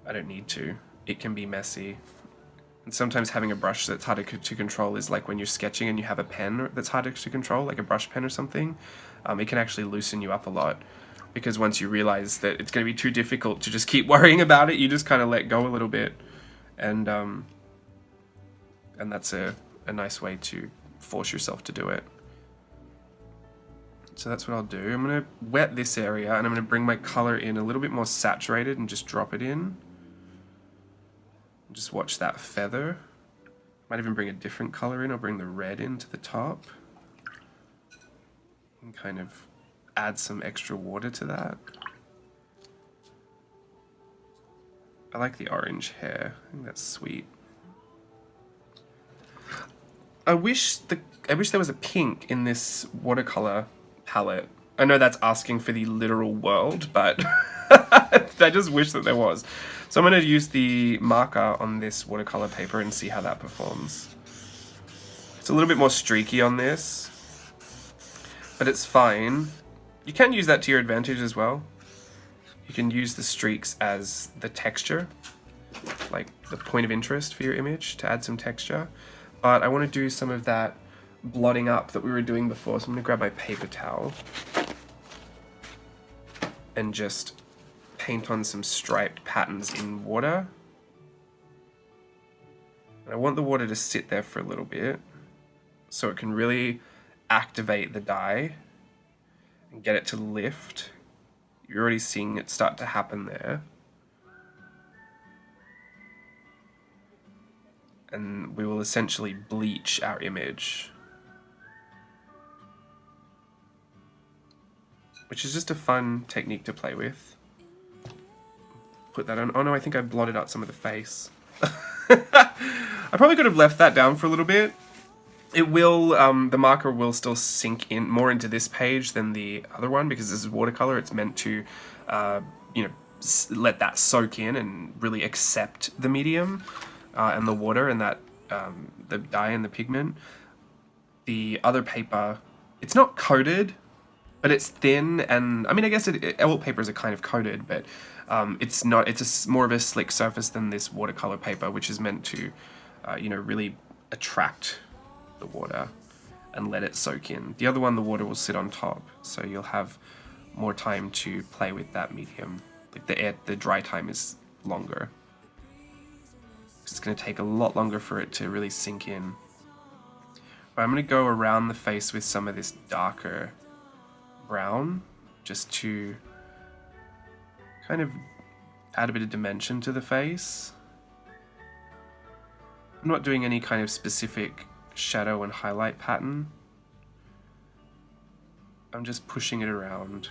I don't need to. It can be messy. And sometimes having a brush that's harder to control is like when you're sketching and you have a pen that's harder to control, like a brush pen or something. It can actually loosen you up a lot, because once you realize that it's going to be too difficult to just keep worrying about it, you just kind of let go a little bit. And that's a nice way to force yourself to do it. So that's what I'll do. I'm going to wet this area and I'm going to bring my color in a little bit more saturated and just drop it in. Just watch that feather. Might even bring a different color in. I'll bring the red into the top. And kind of add some extra water to that. I like the orange hair. I think that's sweet. I wish there was a pink in this watercolor palette. I know that's asking for the literal world, but I just wish that there was. So I'm going to use the marker on this watercolor paper and see how that performs. It's a little bit more streaky on this, but it's fine. You can use that to your advantage as well. You can use the streaks as the texture, like the point of interest for your image to add some texture. But I want to do some of that blotting up that we were doing before, so I'm going to grab my paper towel and just paint on some striped patterns in water. And I want the water to sit there for a little bit so it can really activate the dye and get it to lift. You're already seeing it start to happen there. And we will essentially bleach our image, which is just a fun technique to play with. Put that on. Oh no, I think I blotted out some of the face. I probably could have left that down for a little bit. It will, the marker will still sink in more into this page than the other one because this is watercolor. It's meant to, you know, let that soak in and really accept the medium and the water and that the dye and the pigment. The other paper, it's not coated, but it's thin, and I mean, I guess oil papers are kind of coated, but it's not. It's more of a slick surface than this watercolor paper, which is meant to, you know, really attract the water and let it soak in. The other one, the water will sit on top, so you'll have more time to play with that medium. Like the dry time is longer. It's going to take a lot longer for it to really sink in. But I'm going to go around the face with some of this darker brown, just to kind of add a bit of dimension to the face. I'm not doing any kind of specific shadow and highlight pattern. I'm just pushing it around.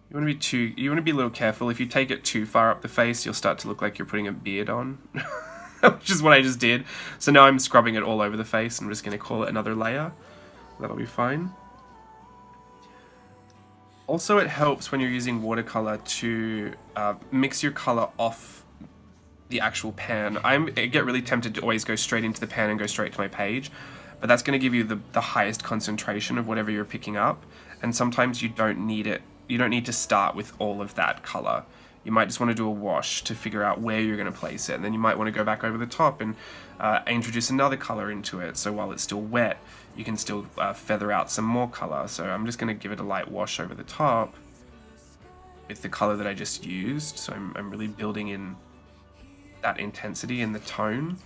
You want to be a little careful. If you take it too far up the face, you'll start to look like you're putting a beard on, which is what I just did. So now I'm scrubbing it all over the face. I'm just going to call it another layer. That'll be fine. Also, it helps when you're using watercolor to mix your color off the actual pan. I get really tempted to always go straight into the pan and go straight to my page, but that's going to give you the highest concentration of whatever you're picking up, and sometimes you don't need it. You don't need to start with all of that color. You might just want to do a wash to figure out where you're going to place it, and then you might want to go back over the top and introduce another color into it, so while it's still wet, you can still feather out some more color. So I'm just going to give it a light wash over the top with the color that I just used, so I'm really building in that intensity and the tone.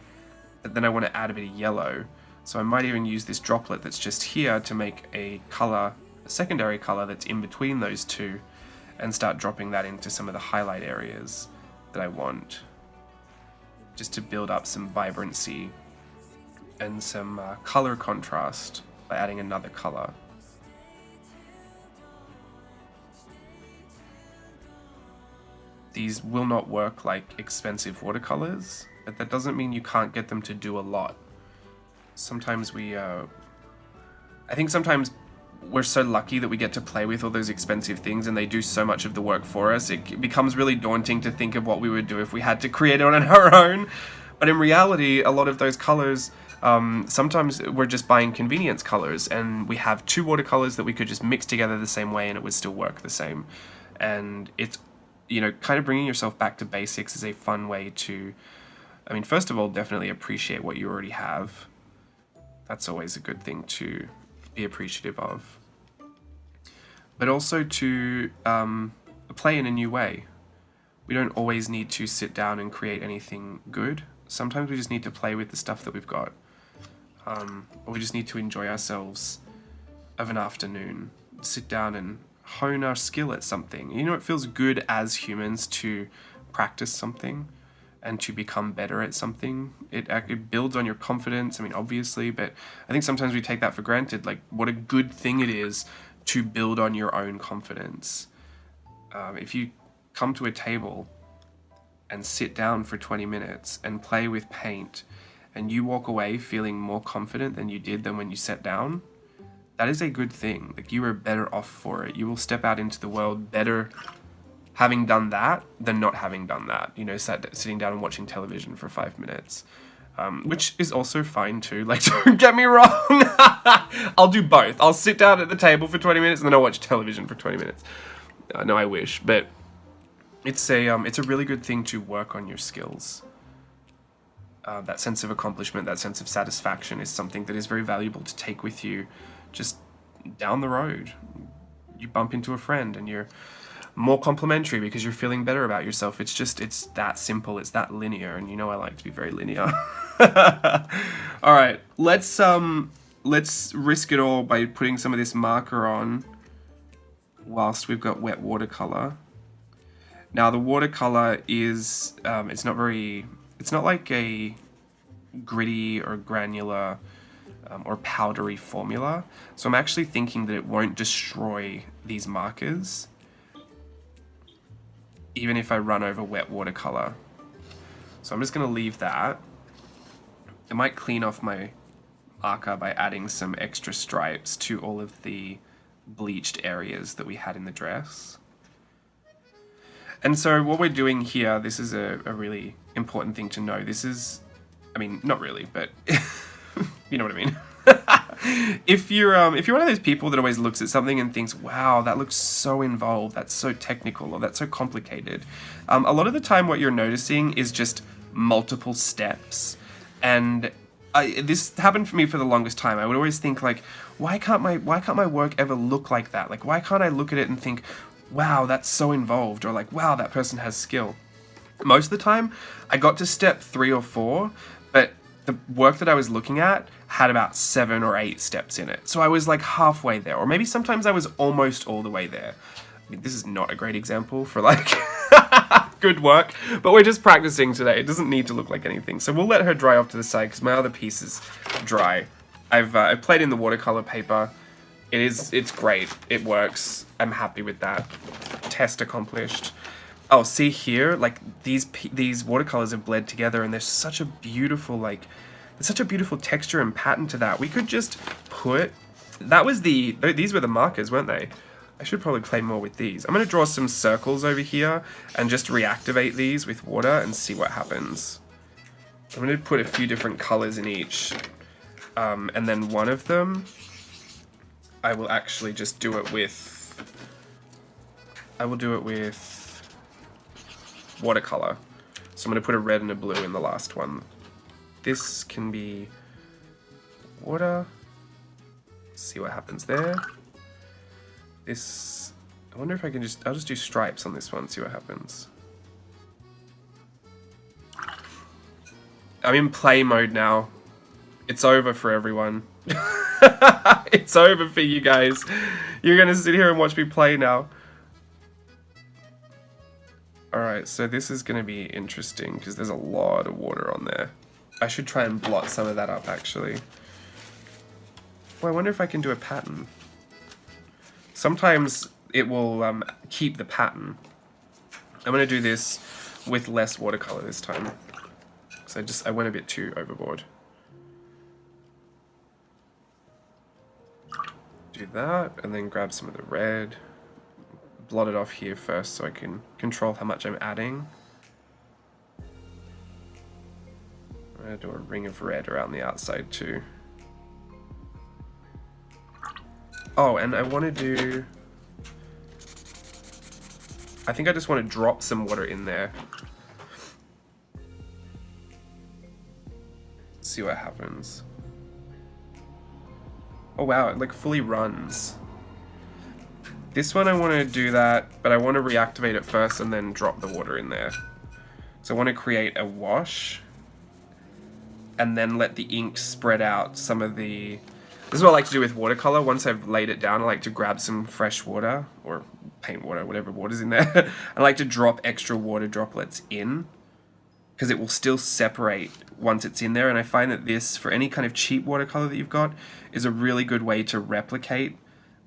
But then I want to add a bit of yellow, so I might even use this droplet that's just here to make a color, a secondary color that's in between those two, and start dropping that into some of the highlight areas that I want, just to build up some vibrancy and some color contrast by adding another color. These will not work like expensive watercolors, but that doesn't mean you can't get them to do a lot. Sometimes I think sometimes we're so lucky that we get to play with all those expensive things and they do so much of the work for us. It becomes really daunting to think of what we would do if we had to create it on our own. But in reality, a lot of those colors, sometimes we're just buying convenience colors, and we have two watercolors that we could just mix together the same way and it would still work the same. And it's, you know, kind of bringing yourself back to basics is a fun way to, I mean, first of all, definitely appreciate what you already have. That's always a good thing to be appreciative of. But also to play in a new way. We don't always need to sit down and create anything good. Sometimes we just need to play with the stuff that we've got. Or we just need to enjoy ourselves of an afternoon. Sit down and hone our skill at something. You know, it feels good as humans to practice something and to become better at something. It builds on your confidence, I mean, obviously, but I think sometimes we take that for granted, like what a good thing it is to build on your own confidence. If you come to a table and sit down for 20 minutes and play with paint, and you walk away feeling more confident than you did than when you sat down, that is a good thing. Like, you are better off for it. You will step out into the world better having done that than not having done that. You know, sitting down and watching television for 5 minutes. Which is also fine too. Like, don't get me wrong. I'll do both. I'll sit down at the table for 20 minutes and then I'll watch television for 20 minutes. No, I wish, but it's a really good thing to work on your skills. That sense of accomplishment, that sense of satisfaction is something that is very valuable to take with you just down the road. You bump into a friend and you're more complimentary because you're feeling better about yourself. It's that simple. It's that linear, and you know I like to be very linear. All right, let's risk it all by putting some of this marker on whilst we've got wet watercolor. Now the watercolor is it's not like a gritty or granular or powdery formula. So I'm actually thinking that it won't destroy these markers even if I run over wet watercolor. So I'm just going to leave that. I might clean off my marker by adding some extra stripes to all of the bleached areas that we had in the dress. And so what we're doing here, this is a really important thing to know. This is, I mean, not really, but you know what I mean. If you're one of those people that always looks at something and thinks, wow, that looks so involved, that's so technical, or that's so complicated, a lot of the time what you're noticing is just multiple steps. And this happened for me for the longest time. I would always think, like, why can't my work ever look like that? Like, why can't I look at it and think, wow, that's so involved, or like, wow, that person has skill? Most of the time, I got to step 3 or 4, but the work that I was looking at had about 7 or 8 steps in it. So I was like halfway there, or maybe sometimes I was almost all the way there. I mean, this is not a great example for like good work, but we're just practicing today. It doesn't need to look like anything. So we'll let her dry off to the side because my other piece is dry. I've played in the watercolor paper. It's great. It works. I'm happy with that. Test accomplished. Oh, see here, like these watercolors have bled together, and there's such a beautiful texture and pattern to that. We could just put, these were the markers, weren't they? I should probably play more with these. I'm going to draw some circles over here and just reactivate these with water and see what happens. I'm going to put a few different colors in each, and then one of them I will actually just do it with, watercolor. So I'm going to put a red and a blue in the last one. This can be water. See what happens there. This, I wonder if I can I'll just do stripes on this one, see what happens. I'm in play mode now. It's over for everyone. It's over for you guys. You're going to sit here and watch me play now. Alright, so this is going to be interesting because there's a lot of water on there. I should try and blot some of that up, actually. Well, I wonder if I can do a pattern. Sometimes it will keep the pattern. I'm going to do this with less watercolor this time. Because I went a bit too overboard. Do that, and then grab some of the red. Blot it off here first so I can control how much I'm adding. I'm going to do a ring of red around the outside too. Oh, and I want to do... I think I just want to drop some water in there. See what happens. Oh wow, it like fully runs. This one I want to do that, but I want to reactivate it first and then drop the water in there. So I want to create a wash and then let the ink spread out some of the... This is what I like to do with watercolor. Once I've laid it down, I like to grab some fresh water or paint water, whatever water's in there. I like to drop extra water droplets in because it will still separate once it's in there. And I find that this, for any kind of cheap watercolor that you've got, is a really good way to replicate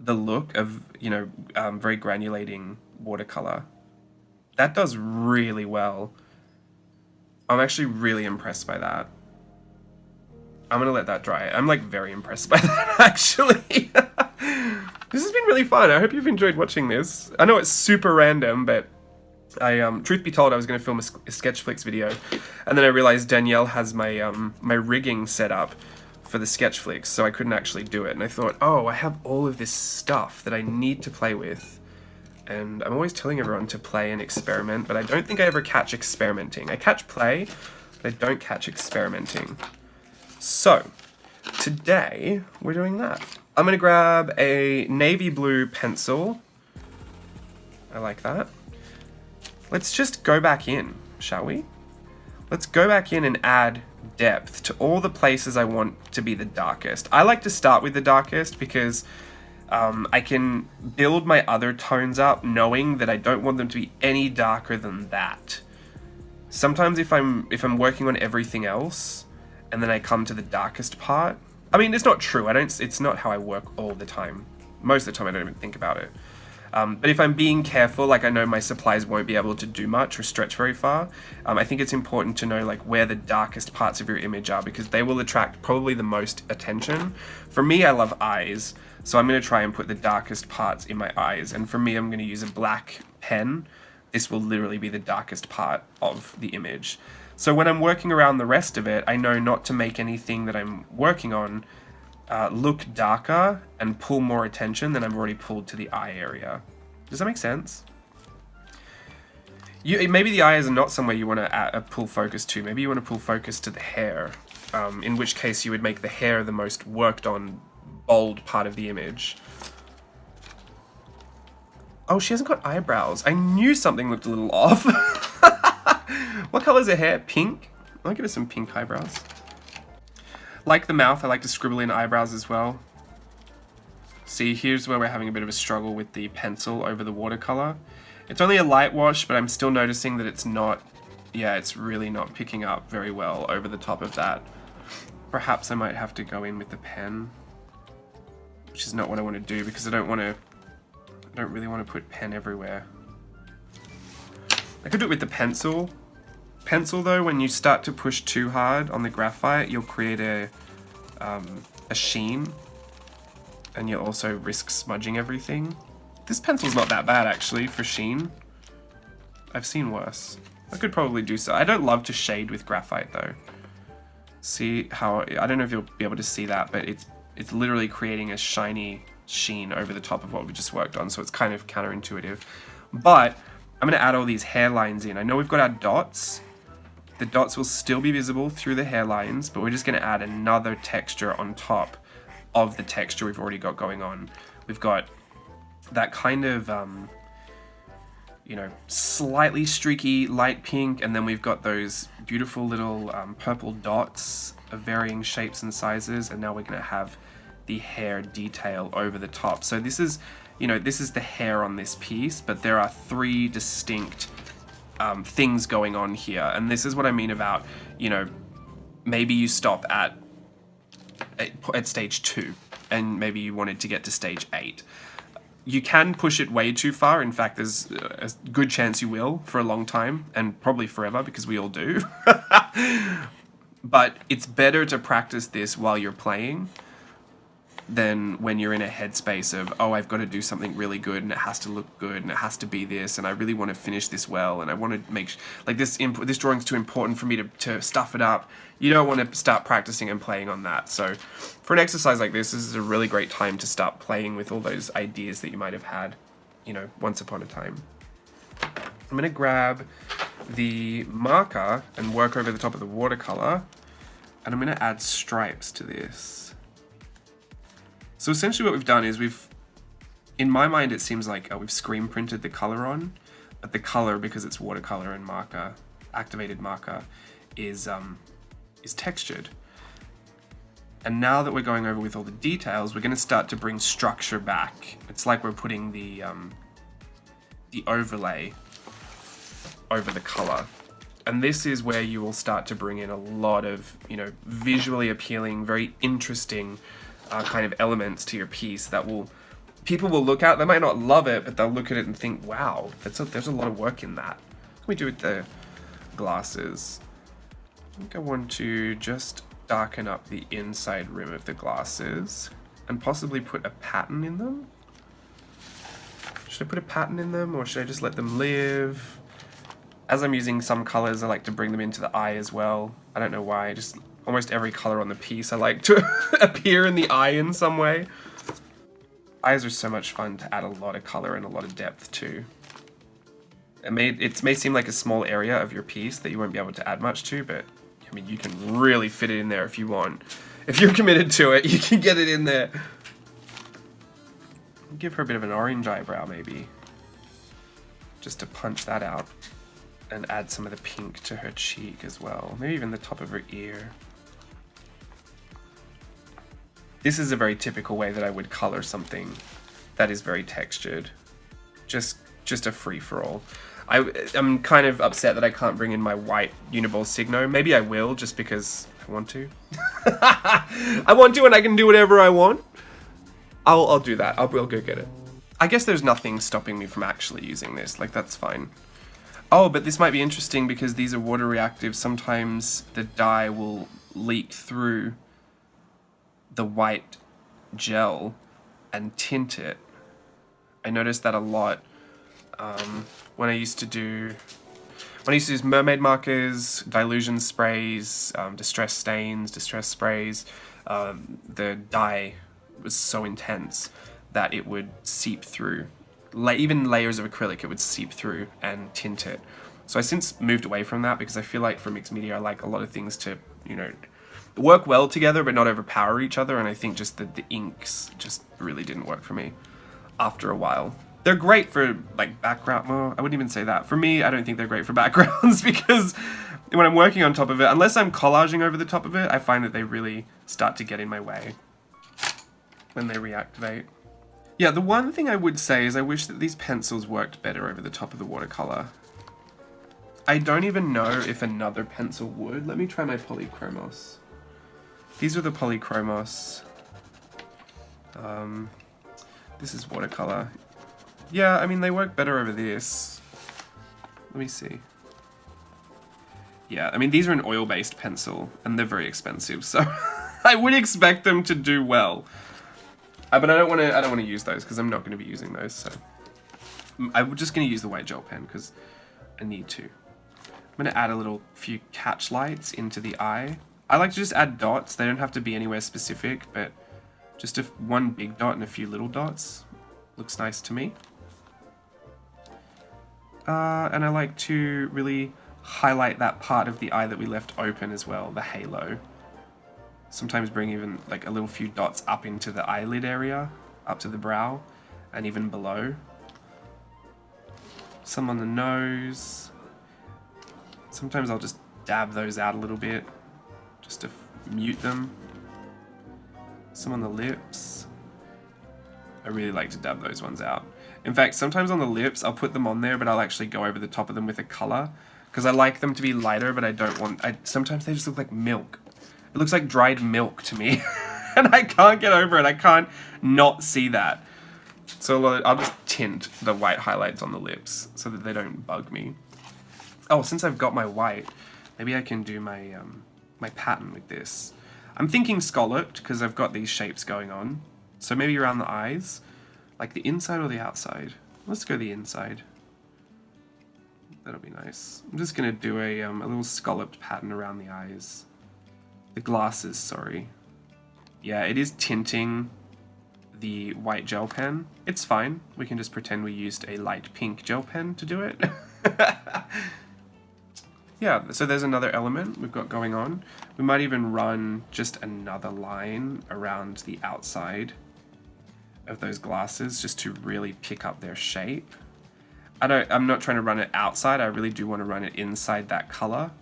the look of, you know, very granulating watercolor. That does really well. I'm actually really impressed by that. I'm gonna let that dry. I'm like very impressed by that actually. This has been really fun. I hope you've enjoyed watching this. I know it's super random, but truth be told, I was gonna film a Sketchflix video, and then I realized Danielle has my my rigging set up for the Sketchflix, so I couldn't actually do it. And I thought, oh, I have all of this stuff that I need to play with. And I'm always telling everyone to play and experiment, but I don't think I ever catch experimenting. I catch play, but I don't catch experimenting. So, today, we're doing that. I'm gonna grab a navy blue pencil. I like that. Let's just go back in, shall we? Let's go back in and add depth to all the places I want to be the darkest. I like to start with the darkest because I can build my other tones up knowing that I don't want them to be any darker than that. Sometimes if I'm working on everything else and then I come to the darkest part, I mean, it's not true. It's not how I work all the time. Most of the time I don't even think about it. But if I'm being careful, like I know my supplies won't be able to do much or stretch very far, I think it's important to know like where the darkest parts of your image are, because they will attract probably the most attention. For me, I love eyes, so I'm going to try and put the darkest parts in my eyes. And for me, I'm going to use a black pen. This will literally be the darkest part of the image. So when I'm working around the rest of it, I know not to make anything that I'm working on look darker and pull more attention than I've already pulled to the eye area. Does that make sense? Maybe the eyes are not somewhere you want to pull focus to. Maybe you want to pull focus to the hair, in which case you would make the hair the most worked on, bold part of the image. Oh, she hasn't got eyebrows. I knew something looked a little off. What color is her hair? Pink? I'll give her some pink eyebrows. Like the mouth, I like to scribble in eyebrows as well. See, here's where we're having a bit of a struggle with the pencil over the watercolor. It's only a light wash, but I'm still noticing that it's not, yeah, it's really not picking up very well over the top of that. Perhaps I might have to go in with the pen, which is not what I want to do because I don't really want to put pen everywhere. I could do it with the pencil. Pencil though, when you start to push too hard on the graphite, you'll create a sheen, and you'll also risk smudging everything. This pencil's not that bad actually for sheen. I've seen worse. I could probably do so. I don't love to shade with graphite though. See how, I don't know if you'll be able to see that, but it's literally creating a shiny sheen over the top of what we just worked on, so it's kind of counterintuitive. But I'm going to add all these hairlines in. I know we've got our dots. The dots will still be visible through the hairlines, but we're just going to add another texture on top of the texture we've already got going on. We've got that kind of, you know, slightly streaky light pink, and then we've got those beautiful little purple dots of varying shapes and sizes, and now we're going to have the hair detail over the top. So this is, you know, this is the hair on this piece, but there are three distinct things going on here, and this is what I mean about, you know, maybe you stop at stage 2 and maybe you wanted to get to stage 8. You can push it way too far. In fact, there's a good chance you will for a long time, and probably forever, because we all do. But it's better to practice this while you're playing than when you're in a headspace of, oh, I've got to do something really good and it has to look good and it has to be this and I really want to finish this well and I want to make like this drawing's too important for me to stuff it up. You don't want to start practicing and playing on that. So for an exercise like this is a really great time to start playing with all those ideas that you might have had, you know, once upon a time. I'm going to grab the marker and work over the top of the watercolor, and I'm going to add stripes to this. So essentially what we've done is in my mind it seems like we've screen printed the color on, but the color, because it's watercolor and marker, activated marker, is textured. And now that we're going over with all the details, we're going to start to bring structure back. It's like we're putting the overlay over the color. And this is where you will start to bring in a lot of, you know, visually appealing, very interesting kind of elements to your piece that people will look at. They might not love it, but they'll look at it and think, wow, there's a lot of work in that. we do with the glasses? I think I want to just darken up the inside rim of the glasses and possibly put a pattern in them. Should I put a pattern in them, or should I just let them live? As I'm using some colors, I like to bring them into the eye as well. I don't know why, just almost every color on the piece I like to appear in the eye in some way. Eyes are so much fun to add a lot of color and a lot of depth to. It may seem like a small area of your piece that you won't be able to add much to, but I mean, you can really fit it in there if you want. If you're committed to it, you can get it in there. Give her a bit of an orange eyebrow, maybe. Just to punch that out. And add some of the pink to her cheek as well. Maybe even the top of her ear. This is a very typical way that I would color something that is very textured. Just a free-for-all. I'm kind of upset that I can't bring in my white Uniball Signo. Maybe I will, just because I want to. I want to, and I can do whatever I want. I'll do that. I'll go get it. I guess there's nothing stopping me from actually using this. Like, that's fine. Oh, but this might be interesting because these are water reactive. Sometimes the dye will leak through the white gel and tint it. I noticed that a lot when I used to use mermaid markers, dilution sprays, distress stains, distress sprays. The dye was so intense that it would seep through. Even layers of acrylic, it would seep through and tint it. So I since moved away from that because I feel like for mixed media, I like a lot of things to, work well together but not overpower each other, and I think just the inks just really didn't work for me after a while. They're great for like background, well, I wouldn't even say that. For me, I don't think they're great for backgrounds because when I'm working on top of it, unless I'm collaging over the top of it, I find that they really start to get in my way when they reactivate. Yeah, the one thing I would say is I wish that these pencils worked better over the top of the watercolor. I don't even know if another pencil would. Let me try my Polychromos. These are the Polychromos. This is watercolor. Yeah, I mean, they work better over this. Let me see. Yeah, I mean, these are an oil-based pencil, and they're very expensive, so I would expect them to do well. But I don't want to use those because I'm not going to be using those. So I'm just going to use the white gel pen because I need to. I'm going to add a few catch lights into the eye. I like to just add dots. They don't have to be anywhere specific, but just one big dot and a few little dots looks nice to me. And I like to really highlight that part of the eye that we left open as well, the halo. Sometimes bring even like a little few dots up into the eyelid area, up to the brow, and even below. Some on the nose. Sometimes I'll just dab those out a little bit, just to mute them. Some on the lips. I really like to dab those ones out. In fact, sometimes on the lips, I'll put them on there, but I'll actually go over the top of them with a color, because I like them to be lighter, but I don't want... sometimes they just look like milk. It looks like dried milk to me, and I can't get over it. I can't not see that. So I'll just tint the white highlights on the lips so that they don't bug me. Oh, since I've got my white, maybe I can do my my pattern with this. I'm thinking scalloped because I've got these shapes going on. So maybe around the eyes, like the inside or the outside. Let's go the inside. That'll be nice. I'm just gonna do a little scalloped pattern around the eyes. The glasses, sorry. Yeah, it is tinting the white gel pen. It's fine. We can just pretend we used a light pink gel pen to do it. Yeah, so there's another element we've got going on. We might even run just another line around the outside of those glasses just to really pick up their shape. I'm not trying to run it outside, I really do want to run it inside that color.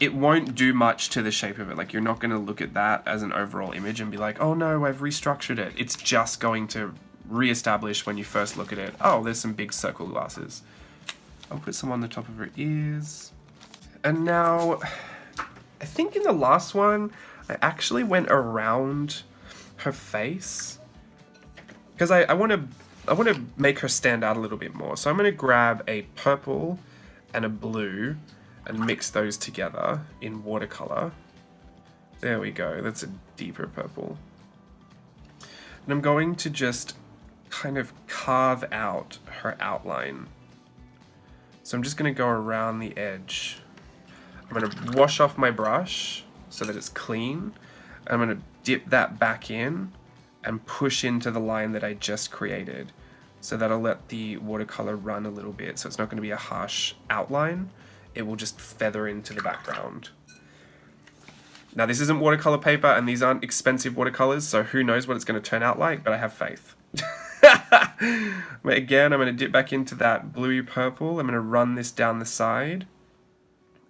It won't do much to the shape of it. Like, you're not going to look at that as an overall image and be like, oh no, I've restructured it. It's just going to re-establish when you first look at it. Oh, there's some big circle glasses. I'll put some on the top of her ears. And now, I think in the last one, I actually went around her face. Because I want to I want to make her stand out a little bit more. So I'm going to grab a purple and a blue and mix those together in watercolor. There we go, that's a deeper purple. And I'm going to just kind of carve out her outline. So I'm just going to go around the edge. I'm going to wash off my brush so that it's clean. I'm going to dip that back in and push into the line that I just created. So that'll let the watercolor run a little bit, so it's not going to be a harsh outline. It will just feather into the background. Now this isn't watercolor paper and these aren't expensive watercolors, so who knows what it's going to turn out like, but I have faith. But again, I'm going to dip back into that bluey purple. I'm going to run this down the side.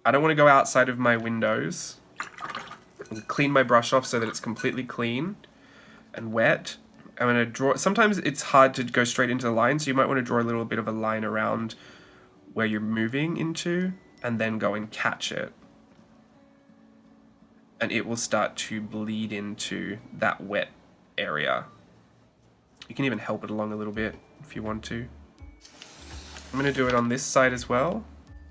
I don't want to go outside of my windows. And clean my brush off so that it's completely clean and wet. I'm going to draw, sometimes it's hard to go straight into the line, so you might want to draw a little bit of a line around where you're moving into and then go and catch it. And it will start to bleed into that wet area. You can even help it along a little bit if you want to. I'm going to do it on this side as well.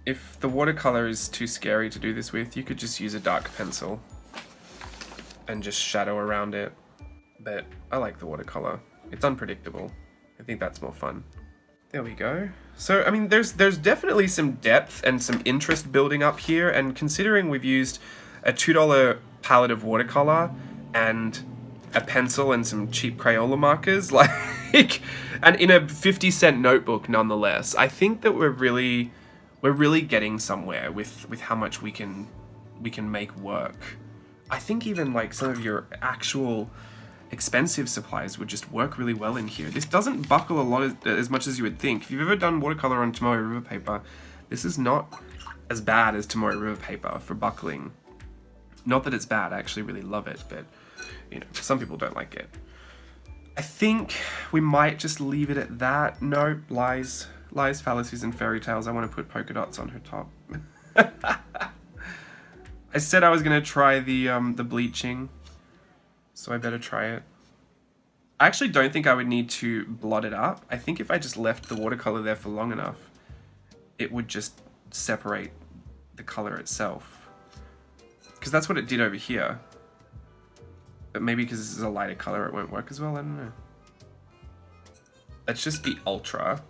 If the watercolor is too scary to do this with, you could just use a dark pencil and just shadow around it. But I like the watercolor. It's unpredictable. I think that's more fun. There we go. So, I mean, there's definitely some depth and some interest building up here, and considering we've used a $2 palette of watercolor and a pencil and some cheap Crayola markers, like, and in a 50-cent notebook nonetheless, I think that we're really getting somewhere with how much we can make work. I think even like some of your actual expensive supplies would just work really well in here. This doesn't buckle a lot as much as you would think. If you've ever done watercolor on Tomoe River paper, this is not as bad as Tomoe River paper for buckling. Not that it's bad, I actually really love it, but you know, some people don't like it. I think we might just leave it at that. No, lies, fallacies, and fairy tales. I want to put polka dots on her top. I said I was gonna try the bleaching, so I better try it. I actually don't think I would need to blot it up. I think if I just left the watercolor there for long enough, it would just separate the color itself. Because that's what it did over here. But maybe because this is a lighter color, it won't work as well. I don't know. Let's just be ultra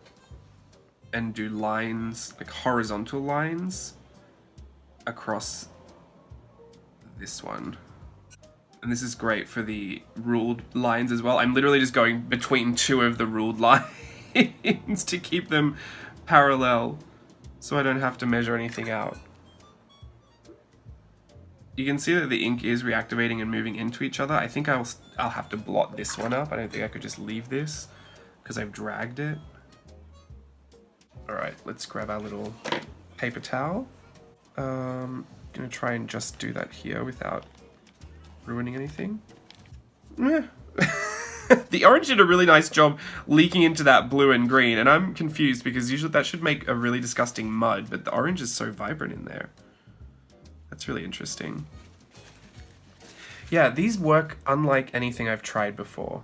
and do lines, like horizontal lines across this one. And this is great for the ruled lines as well. I'm literally just going between two of the ruled lines to keep them parallel so I don't have to measure anything out. You can see that the ink is reactivating and moving into each other. I think I'll have to blot this one up. I don't think I could just leave this because I've dragged it. Alright, let's grab our little paper towel. Gonna try and just do that here without ruining anything. Yeah. The orange did a really nice job leaking into that blue and green, and I'm confused because usually that should make a really disgusting mud, but the orange is so vibrant in there. That's really interesting. Yeah, these work unlike anything I've tried before.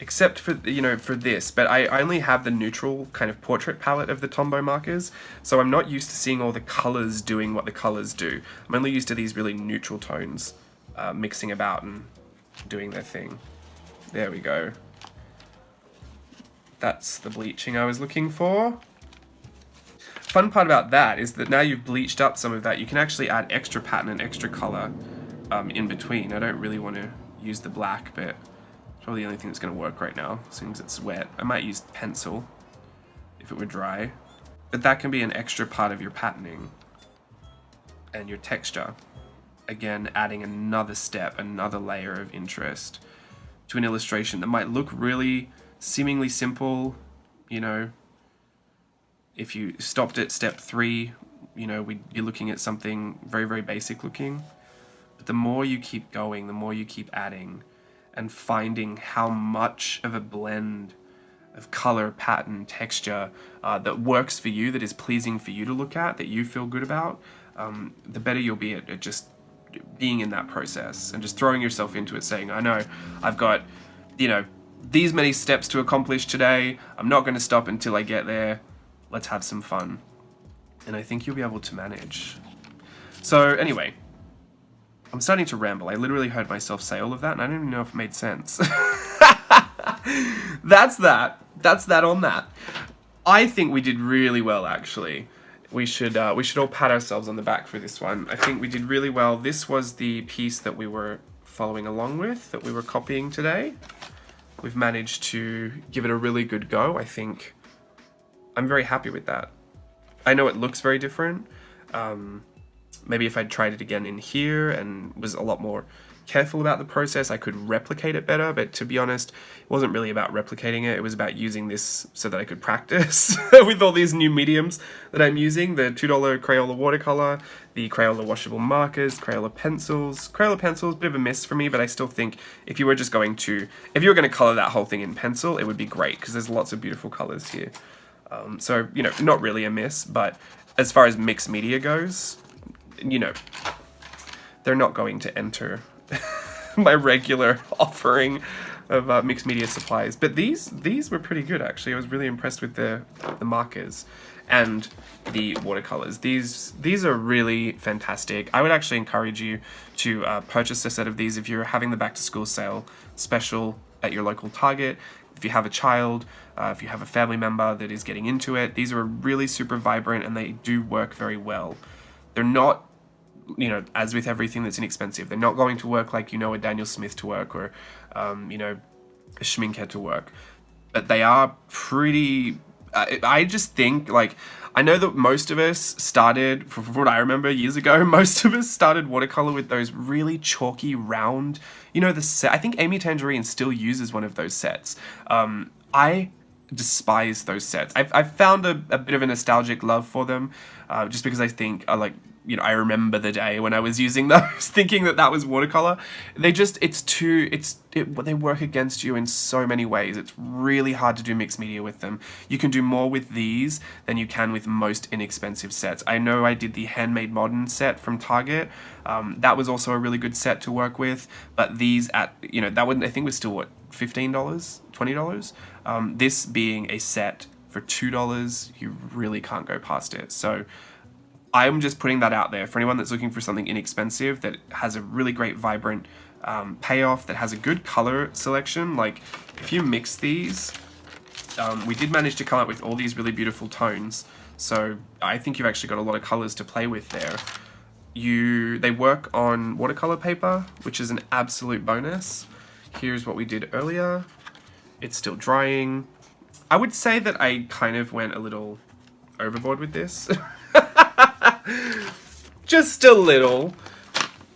Except for, you know, for this, but I only have the neutral kind of portrait palette of the Tombow markers, so I'm not used to seeing all the colors doing what the colors do. I'm only used to these really neutral tones mixing about and doing their thing. There we go. That's the bleaching I was looking for. Fun part about that is that now you've bleached up some of that, you can actually add extra pattern and extra color in between. I don't really want to use the black, but it's probably the only thing that's going to work right now, since it's wet. I might use pencil if it were dry, but that can be an extra part of your patterning and your texture. Again, adding another step, another layer of interest to an illustration that might look really seemingly simple, you know. If you stopped at step 3, you know, you're looking at something very, very basic looking. But the more you keep going, the more you keep adding and finding how much of a blend of color, pattern, texture that works for you, that is pleasing for you to look at, that you feel good about, the better you'll be at just being in that process and just throwing yourself into it, saying, I know I've got, you know, these many steps to accomplish today. I'm not going to stop until I get there. Let's have some fun. And I think you'll be able to manage. So anyway, I'm starting to ramble. I literally heard myself say all of that, and I don't even know if it made sense. That's that. That's that on that. I think we did really well, actually. We should all pat ourselves on the back for this one. I think we did really well. This was the piece that we were following along with, that we were copying today. We've managed to give it a really good go. I think I'm very happy with that. I know it looks very different. Maybe if I'd tried it again in here and was a lot more careful about the process, I could replicate it better. But to be honest, it wasn't really about replicating it. It was about using this so that I could practice with all these new mediums that I'm using. The $2 Crayola watercolor, the Crayola washable markers, Crayola pencils. Crayola pencils, bit of a miss for me, but I still think if you were going to color that whole thing in pencil, it would be great because there's lots of beautiful colors here. So, you know, not really a miss, but as far as mixed media goes, you know, they're not going to enter my regular offering of mixed media supplies. But these were pretty good, actually. I was really impressed with the markers and the watercolors. These are really fantastic. I would actually encourage you to purchase a set of these if you're having the back to school sale special at your local Target. If you have a child, if you have a family member that is getting into it, these are really super vibrant and they do work very well. They're not, you know, as with everything that's inexpensive, they're not going to work like, you know, a Daniel Smith to work or, you know, a Schmincke to work. But they are pretty, I just think, like, I know that most of us started, from what I remember years ago, most of us started watercolor with those really chalky, round, you know, the set. I think Amy Tangerine still uses one of those sets. I despise those sets. I've found a bit of a nostalgic love for them, just because I think, like, you know, I remember the day when I was using those, thinking that was watercolor. They work against you in so many ways. It's really hard to do mixed media with them. You can do more with these than you can with most inexpensive sets. I know I did the Handmade Modern set from Target. That was also a really good set to work with. But these you know, that one I think was still, what, $15, $20? This being a set for $2, you really can't go past it. So I'm just putting that out there for anyone that's looking for something inexpensive that has a really great vibrant payoff, that has a good color selection. Like, if you mix these, we did manage to come up with all these really beautiful tones. So I think you've actually got a lot of colors to play with there. They work on watercolor paper, which is an absolute bonus. Here's what we did earlier. It's still drying. I would say that I kind of went a little overboard with this. Just a little.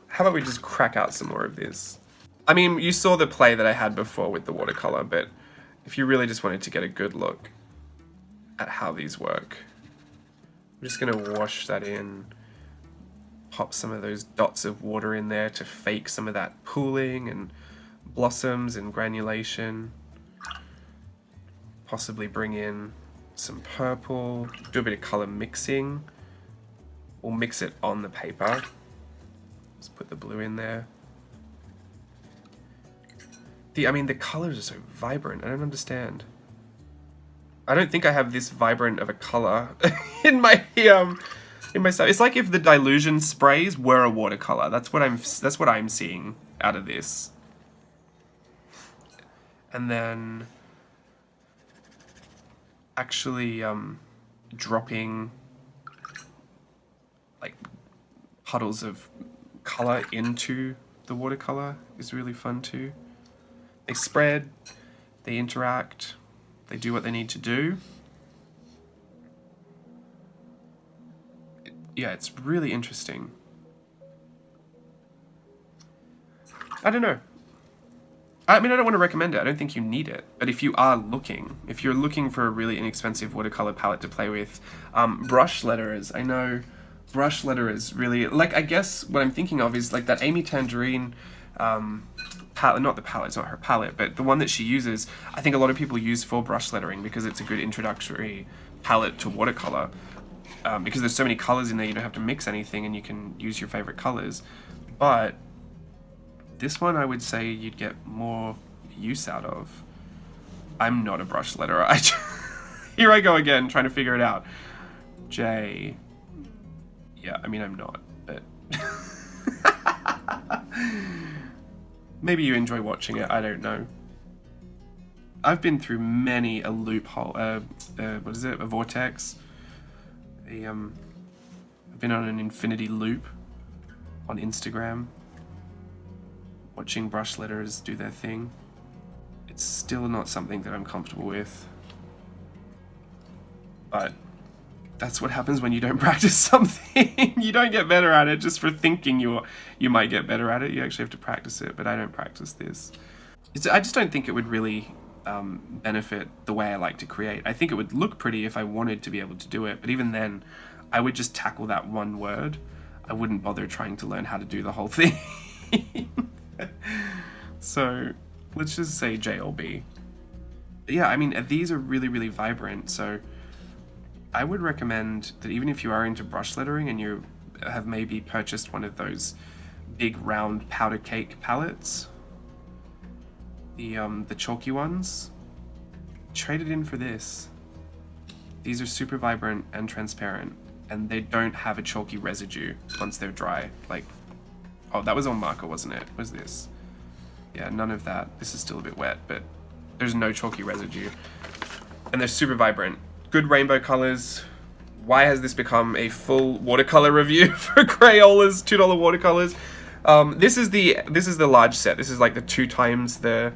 How about we just crack out some more of this? I mean, you saw the play that I had before with the watercolor, but if you really just wanted to get a good look at how these work, I'm just gonna wash that in, pop some of those dots of water in there to fake some of that pooling and blossoms and granulation. Possibly bring in some purple, do a bit of color mixing. We'll mix it on the paper. Let's put the blue in there. I mean, the colors are so vibrant. I don't understand. I don't think I have this vibrant of a color in my stuff. It's like if the Dylusion sprays were a watercolor. That's what I'm seeing out of this. And then actually dropping like puddles of color into the watercolor is really fun too. They spread, they interact, they do what they need to do. Yeah, it's really interesting. I don't know. I mean, I don't want to recommend it. I don't think you need it. But if you're looking for a really inexpensive watercolor palette to play with, brush letterers. I know brush letterers really, like, I guess what I'm thinking of is like that Amy Tangerine palette, not the palette, it's not her palette, but the one that she uses, I think a lot of people use for brush lettering because it's a good introductory palette to watercolor. Because there's so many colors in there, you don't have to mix anything and you can use your favorite colors. But this one I would say you'd get more use out of. I'm not a brush letterer. Here I go again, trying to figure it out. J. Yeah, I mean, I'm not, but maybe you enjoy watching it. I don't know. I've been through many a loophole. What is it? A vortex. I've been on an infinity loop on Instagram, watching brush letterers do their thing. It's still not something that I'm comfortable with, but that's what happens when you don't practice something. You don't get better at it just for thinking you might get better at it. You actually have to practice it, but I don't practice this. I just don't think it would really benefit the way I like to create. I think it would look pretty if I wanted to be able to do it, but even then, I would just tackle that one word. I wouldn't bother trying to learn how to do the whole thing. So let's just say J or B. Yeah, I mean, these are really, really vibrant, so I would recommend that even if you are into brush lettering and you have maybe purchased one of those big round powder cake palettes, the chalky ones, trade it in for this. These are super vibrant and transparent, and they don't have a chalky residue once they're dry. Like, oh, that was on marker, wasn't it? Was this? Yeah, none of that. This is still a bit wet, but there's no chalky residue. And they're super vibrant. Good rainbow colors. Why has this become a full watercolor review for Crayolas, $2 watercolors? This is the large set. This is like the 2 times the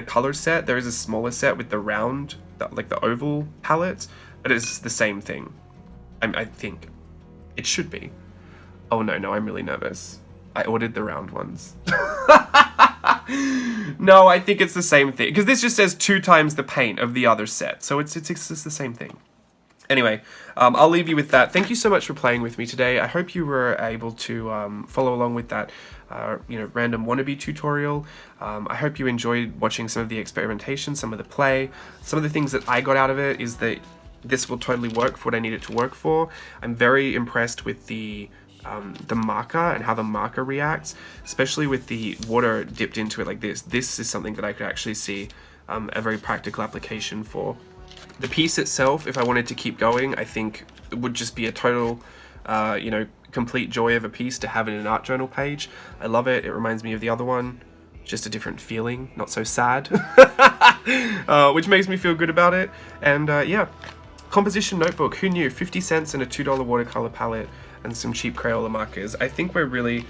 color set. There is a smaller set with the round, like the oval palettes, but it's the same thing. I think it should be. Oh no, I'm really nervous. I ordered the round ones. No, I think it's the same thing, because this just says 2 times the paint of the other set, so it's just the same thing. Anyway, I'll leave you with that. Thank you so much for playing with me today. I hope you were able to follow along with that random wannabe tutorial. I hope you enjoyed watching some of the experimentation, some of the play. Some of the things that I got out of it is that this will totally work for what I need it to work for. I'm very impressed with the marker and how the marker reacts, especially with the water dipped into it like this. This is something that I could actually see a very practical application for. The piece itself, if I wanted to keep going, I think it would just be a total, complete joy of a piece to have in an art journal page. I love it. It reminds me of the other one. Just a different feeling, not so sad, which makes me feel good about it. And yeah, composition notebook. Who knew? 50 cents and a $2 watercolor palette and some cheap Crayola markers. I think we're really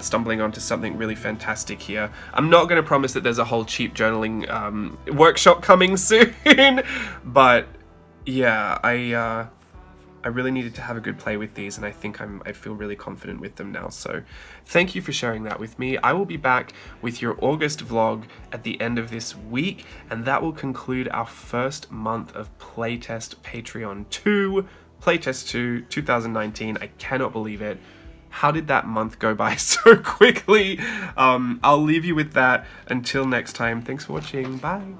stumbling onto something really fantastic here. I'm not going to promise that there's a whole cheap journaling workshop coming soon, but yeah, I really needed to have a good play with these, and I think I feel really confident with them now. So thank you for sharing that with me. I will be back with your August vlog at the end of this week, and that will conclude our first month of Playtest Patreon 2. Playtest 2 2019. I cannot believe it. How did that month go by so quickly? I'll leave you with that. Until next time, thanks for watching. Bye.